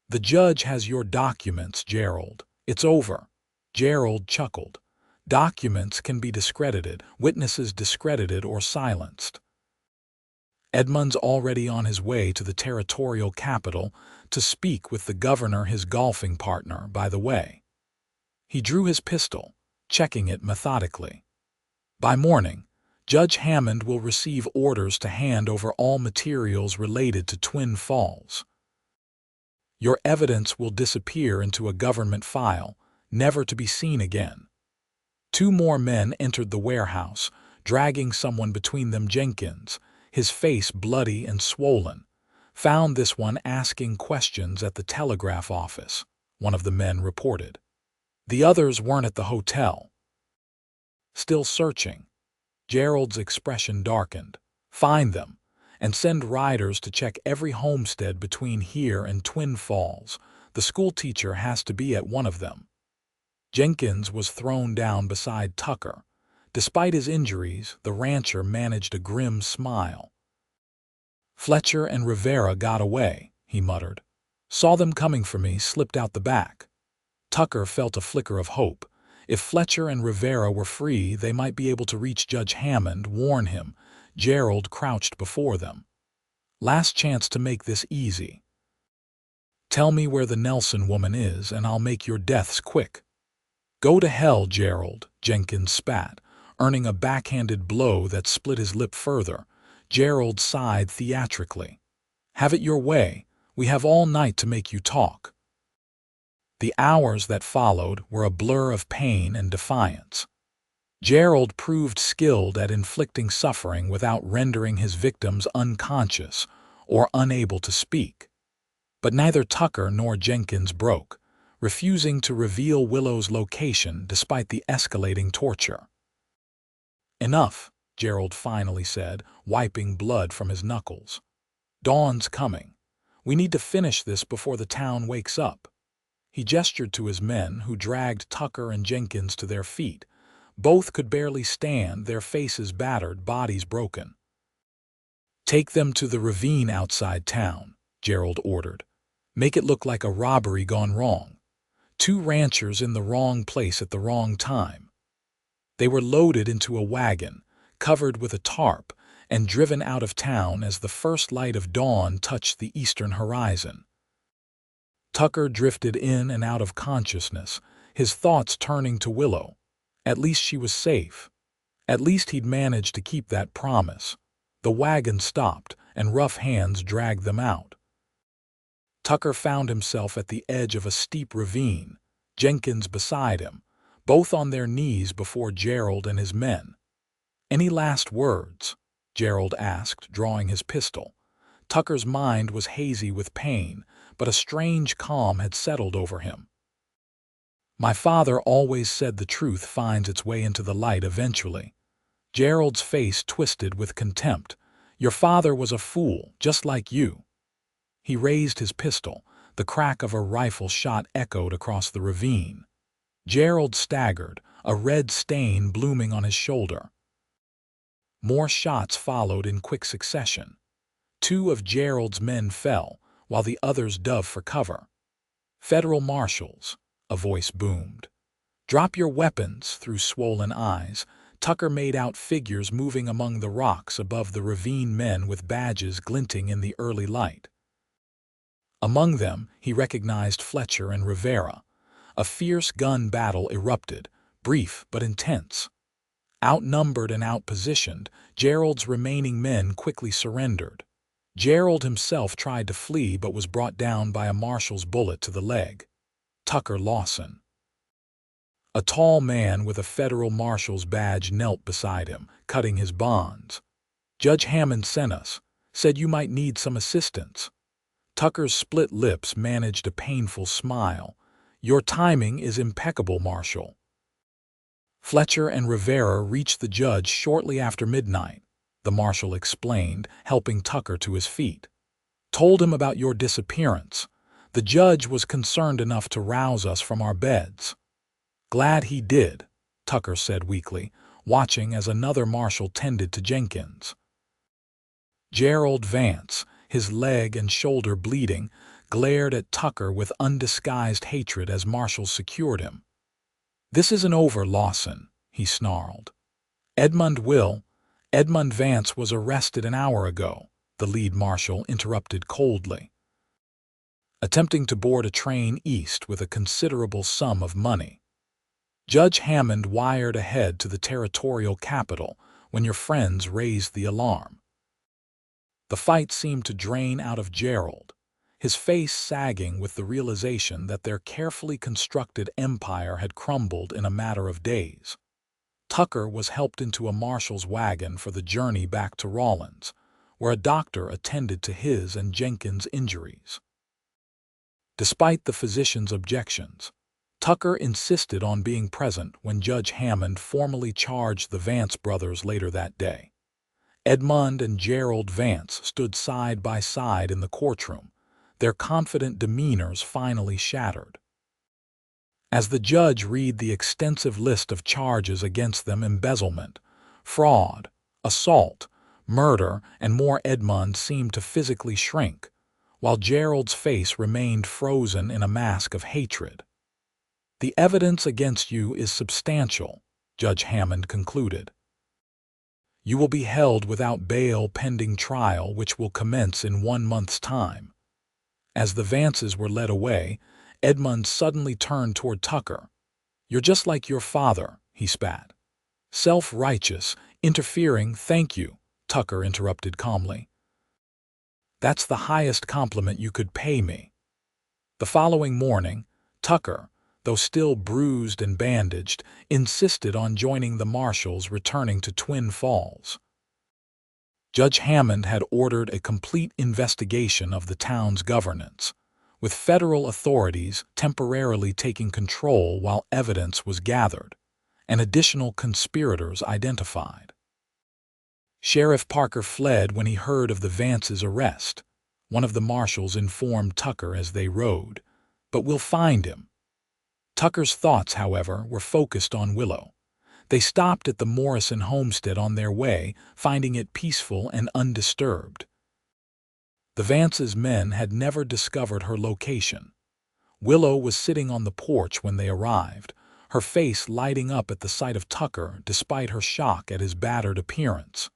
"The judge has your documents, Gerald. It's over." Gerald chuckled. "Documents can be discredited, witnesses discredited or silenced. Edmund's already on his way to the territorial capital to speak with the governor, his golfing partner, by the way." He drew his pistol, checking it methodically. "By morning, Judge Hammond will receive orders to hand over all materials related to Twin Falls. Your evidence will disappear into a government file, never to be seen again." Two more men entered the warehouse, dragging someone between them. Jenkins, his face bloody and swollen, found this one asking questions at the telegraph office, one of the men reported. The others weren't at the hotel. "Still searching." Gerald's expression darkened. "Find them, and send riders to check every homestead between here and Twin Falls. The schoolteacher has to be at one of them." Jenkins was thrown down beside Tucker. Despite his injuries, the rancher managed a grim smile. "Fletcher and Rivera got away," he muttered. "Saw them coming for me, slipped out the back." Tucker felt a flicker of hope. If Fletcher and Rivera were free, they might be able to reach Judge Hammond, warn him. Gerald crouched before them. "Last chance to make this easy. Tell me where the Nelson woman is, and I'll make your deaths quick." "Go to hell, Gerald," Jenkins spat, earning a backhanded blow that split his lip further. Gerald sighed theatrically. "Have it your way. We have all night to make you talk." The hours that followed were a blur of pain and defiance. Gerald proved skilled at inflicting suffering without rendering his victims unconscious or unable to speak. But neither Tucker nor Jenkins broke, refusing to reveal Willow's location despite the escalating torture. "Enough," Gerald finally said, wiping blood from his knuckles. "Dawn's coming. We need to finish this before the town wakes up." He gestured to his men, who dragged Tucker and Jenkins to their feet. Both could barely stand, their faces battered, bodies broken. "Take them to the ravine outside town," Gerald ordered. "Make it look like a robbery gone wrong. Two ranchers in the wrong place at the wrong time." They were loaded into a wagon, covered with a tarp, and driven out of town as the first light of dawn touched the eastern horizon. Tucker drifted in and out of consciousness, his thoughts turning to Willow. At least she was safe. At least he'd managed to keep that promise. The wagon stopped, and rough hands dragged them out. Tucker found himself at the edge of a steep ravine, Jenkins beside him, both on their knees before Gerald and his men. "Any last words?" Gerald asked, drawing his pistol. Tucker's mind was hazy with pain, but a strange calm had settled over him. "My father always said the truth finds its way into the light eventually." Gerald's face twisted with contempt. "Your father was a fool, just like you." He raised his pistol. The crack of a rifle shot echoed across the ravine. Gerald staggered, a red stain blooming on his shoulder. More shots followed in quick succession. Two of Gerald's men fell, while the others dove for cover. "Federal marshals," a voice boomed. "Drop your weapons." Through swollen eyes, Tucker made out figures moving among the rocks above the ravine, men with badges glinting in the early light. Among them, he recognized Fletcher and Rivera. A fierce gun battle erupted, brief but intense. Outnumbered and outpositioned, Gerald's remaining men quickly surrendered. Gerald himself tried to flee but was brought down by a marshal's bullet to the leg. Tucker Lawson. A tall man with a federal marshal's badge knelt beside him, cutting his bonds. "Judge Hammond sent us, said you might need some assistance." Tucker's split lips managed a painful smile. "Your timing is impeccable, Marshal." "Fletcher and Rivera reached the judge shortly after midnight," the marshal explained, helping Tucker to his feet. "Told him about your disappearance. The judge was concerned enough to rouse us from our beds." "Glad he did," Tucker said weakly, watching as another marshal tended to Jenkins. Gerald Vance, his leg and shoulder bleeding, glared at Tucker with undisguised hatred as marshals secured him. "This isn't over, Lawson," he snarled. Edmund Vance was arrested an hour ago," the lead marshal interrupted coldly. "Attempting to board a train east with a considerable sum of money. Judge Hammond wired ahead to the territorial capital when your friends raised the alarm." The fight seemed to drain out of Gerald, his face sagging with the realization that their carefully constructed empire had crumbled in a matter of days. Tucker was helped into a marshal's wagon for the journey back to Rollins, where a doctor attended to his and Jenkins' injuries. Despite the physician's objections, Tucker insisted on being present when Judge Hammond formally charged the Vance brothers later that day. Edmund and Gerald Vance stood side by side in the courtroom, their confident demeanors finally shattered. As the judge read the extensive list of charges against them, embezzlement, fraud, assault, murder, and more, Edmund seemed to physically shrink, while Gerald's face remained frozen in a mask of hatred. "The evidence against you is substantial," Judge Hammond concluded. "You will be held without bail pending trial, which will commence in 1 month's time." As the Vances were led away, Edmund suddenly turned toward Tucker. "You're just like your father," he spat. "Self-righteous, interfering." "Thank you," Tucker interrupted calmly. "That's the highest compliment you could pay me." The following morning, Tucker, though still bruised and bandaged, insisted on joining the marshals returning to Twin Falls. Judge Hammond had ordered a complete investigation of the town's governance, with federal authorities temporarily taking control while evidence was gathered, and additional conspirators identified. Sheriff Parker fled when he heard of the Vances' arrest, one of the marshals informed Tucker as they rode. but we'll find him." Tucker's thoughts, however, were focused on Willow. They stopped at the Morrison homestead on their way, finding it peaceful and undisturbed. The Vances men had never discovered her location. Willow was sitting on the porch when they arrived, her face lighting up at the sight of Tucker despite her shock at his battered appearance.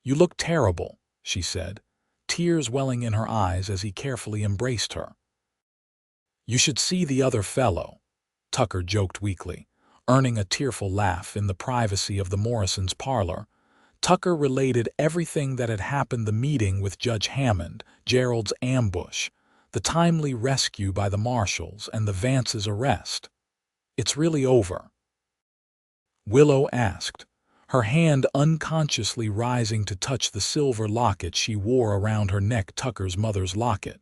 "You look terrible," she said, tears welling in her eyes as he carefully embraced her. "You should see the other fellow," Tucker joked weakly, earning a tearful laugh in the privacy of the Morrisons' parlor. Tucker related everything that had happened: the meeting with Judge Hammond, Gerald's ambush, the timely rescue by the marshals, and the Vance's arrest. "It's really over?" Willow asked, her hand unconsciously rising to touch the silver locket she wore around her neck, Tucker's mother's locket.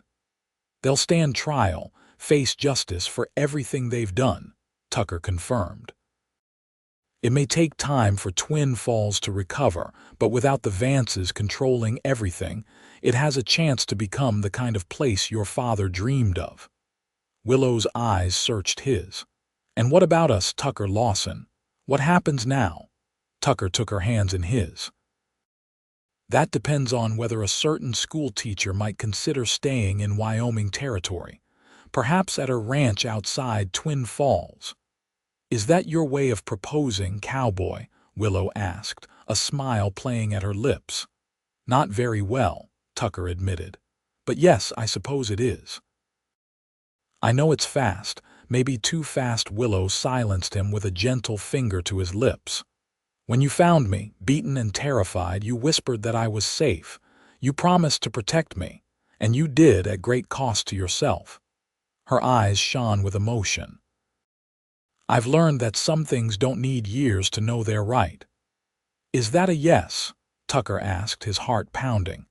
"They'll stand trial, face justice for everything they've done," Tucker confirmed. "It may take time for Twin Falls to recover, but without the Vances controlling everything, it has a chance to become the kind of place your father dreamed of." Willow's eyes searched his. "And what about us, Tucker Lawson? What happens now?" Tucker took her hands in his. "That depends on whether a certain school teacher might consider staying in Wyoming Territory, perhaps at a ranch outside Twin Falls." "Is that your way of proposing, Cowboy?" Willow asked, a smile playing at her lips. "Not very well," Tucker admitted. "But yes, I suppose it is." "I know it's fast, maybe too fast." Willow silenced him with a gentle finger to his lips. "When you found me, beaten and terrified, you whispered that I was safe. You promised to protect me, and you did at great cost to yourself." Her eyes shone with emotion. "I've learned that some things don't need years to know they're right." "Is that a yes?" Tucker asked, his heart pounding.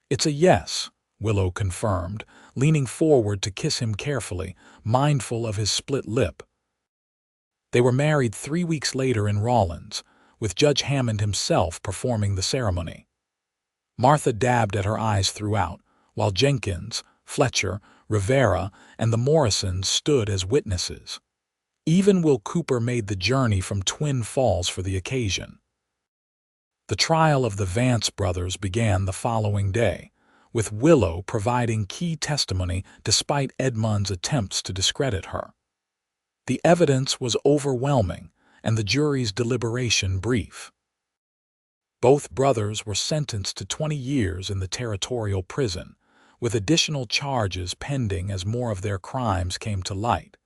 "It's a yes," Willow confirmed, leaning forward to kiss him carefully, mindful of his split lip. They were married 3 weeks later in Rollins, with Judge Hammond himself performing the ceremony. Martha dabbed at her eyes throughout, while Jenkins, Fletcher, Rivera, and the Morrisons stood as witnesses. Even Will Cooper made the journey from Twin Falls for the occasion. The trial of the Vance brothers began the following day, with Willow providing key testimony despite Edmund's attempts to discredit her. The evidence was overwhelming, and the jury's deliberation brief. Both brothers were sentenced to 20 years in the territorial prison, with additional charges pending as more of their crimes came to light.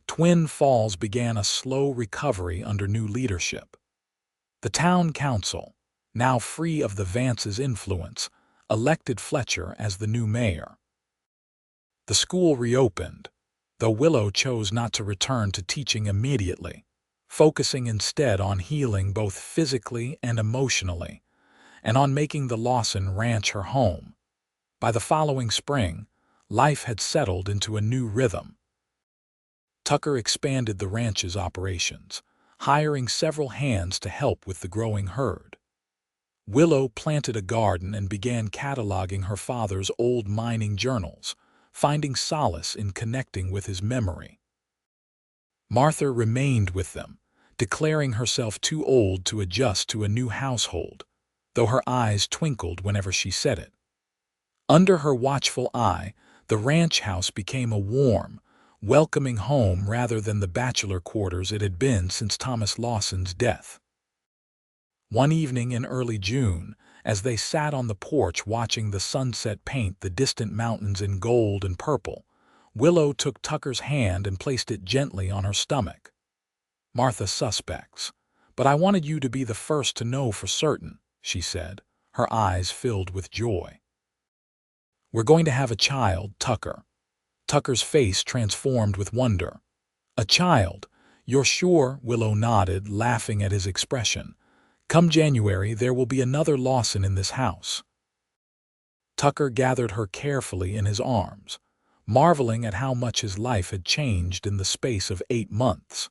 Twin Falls began a slow recovery under new leadership. The town council, now free of the Vance's influence, elected Fletcher as the new mayor. The school reopened, though Willow chose not to return to teaching immediately, focusing instead on healing both physically and emotionally, and on making the Lawson ranch her home. By the following spring, life had settled into a new rhythm. Tucker expanded the ranch's operations, hiring several hands to help with the growing herd. Willow planted a garden and began cataloging her father's old mining journals, finding solace in connecting with his memory. Martha remained with them, declaring herself too old to adjust to a new household, though her eyes twinkled whenever she said it. Under her watchful eye, the ranch house became a warm, welcoming home rather than the bachelor quarters it had been since Thomas Lawson's death. One evening in early June, as they sat on the porch watching the sunset paint the distant mountains in gold and purple, Willow took Tucker's hand and placed it gently on her stomach. "Martha suspects, but I wanted you to be the first to know for certain," she said, her eyes filled with joy. "We're going to have a child, Tucker." Tucker's face transformed with wonder. "A child? You're sure?" Willow nodded, laughing at his expression. "Come January, there will be another Lawson in this house." Tucker gathered her carefully in his arms, marveling at how much his life had changed in the space of 8 months.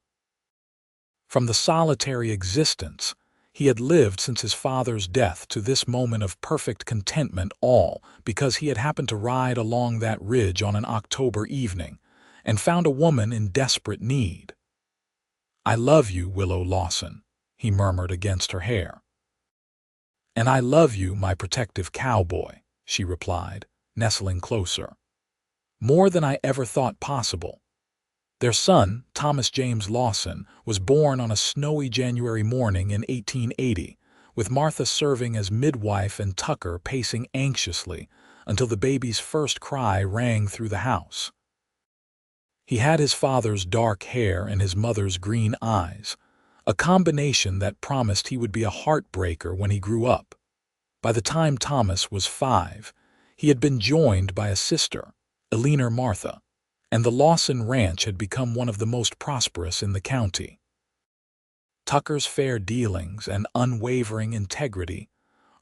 From the solitary existence he had lived since his father's death to this moment of perfect contentment, all because he had happened to ride along that ridge on an October evening, and found a woman in desperate need. "I love you, Willow Lawson," he murmured against her hair. "And I love you, my protective cowboy," she replied, nestling closer. "More than I ever thought possible." Their son, Thomas James Lawson, was born on a snowy January morning in 1880, with Martha serving as midwife and Tucker pacing anxiously until the baby's first cry rang through the house. He had his father's dark hair and his mother's green eyes, a combination that promised he would be a heartbreaker when he grew up. By the time Thomas was 5, he had been joined by a sister, Eleanor Martha, and the Lawson Ranch had become one of the most prosperous in the county. Tucker's fair dealings and unwavering integrity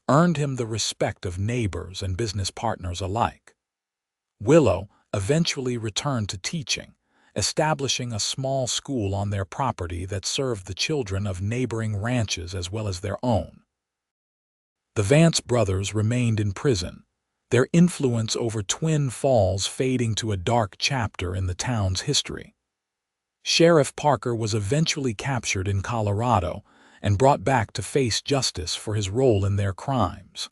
earned him the respect of neighbors and business partners alike. Willow eventually returned to teaching, establishing a small school on their property that served the children of neighboring ranches as well as their own. The Vance brothers remained in prison, their influence over Twin Falls fading to a dark chapter in the town's history. Sheriff Parker was eventually captured in Colorado and brought back to face justice for his role in their crimes.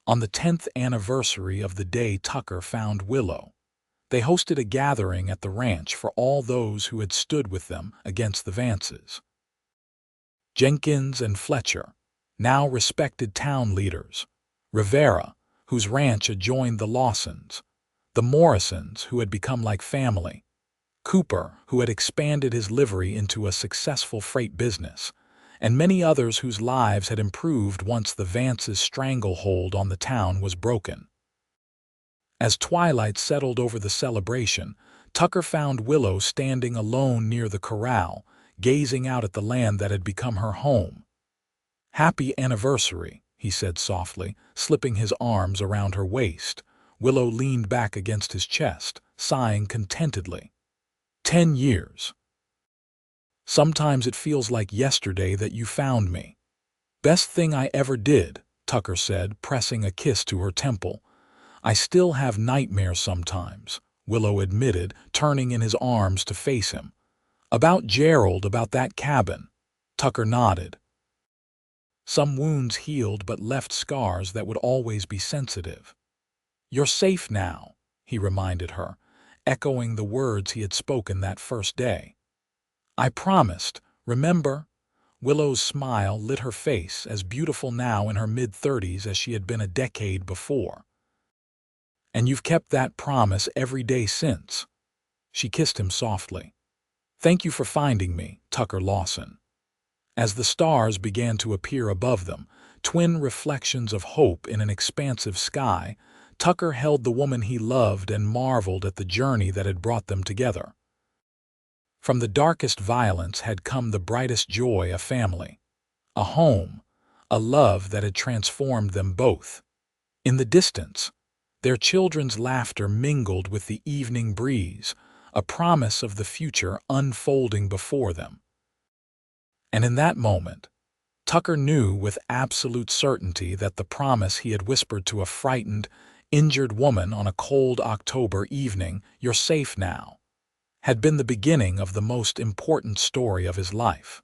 On the 10th anniversary of the day Tucker found Willow, they hosted a gathering at the ranch for all those who had stood with them against the Vances. Jenkins and Fletcher, now respected town leaders, Rivera, whose ranch adjoined the Lawsons, the Morrisons, who had become like family, Cooper, who had expanded his livery into a successful freight business, and many others whose lives had improved once the Vances' stranglehold on the town was broken. As twilight settled over the celebration, Tucker found Willow standing alone near the corral, gazing out at the land that had become her home. "Happy anniversary," he said softly, slipping his arms around her waist. Willow leaned back against his chest, sighing contentedly. 10 years. Sometimes it feels like yesterday that you found me." "Best thing I ever did," Tucker said, pressing a kiss to her temple. "I still have nightmares sometimes," Willow admitted, turning in his arms to face him. "About Gerald, about that cabin." Tucker nodded. "Some wounds healed but left scars that would always be sensitive." "You're safe now," he reminded her, echoing the words he had spoken that first day. "I promised, remember?" Willow's smile lit her face, as beautiful now in her mid-30s as she had been a decade before. "And you've kept that promise every day since." She kissed him softly. "Thank you for finding me, Tucker Lawson." As the stars began to appear above them, twin reflections of hope in an expansive sky, Tucker held the woman he loved and marveled at the journey that had brought them together. From the darkest violence had come the brightest joy, a family, a home, a love that had transformed them both. In the distance, their children's laughter mingled with the evening breeze, a promise of the future unfolding before them. And in that moment, Tucker knew with absolute certainty that the promise he had whispered to a frightened, injured woman on a cold October evening, "You're safe now," had been the beginning of the most important story of his life.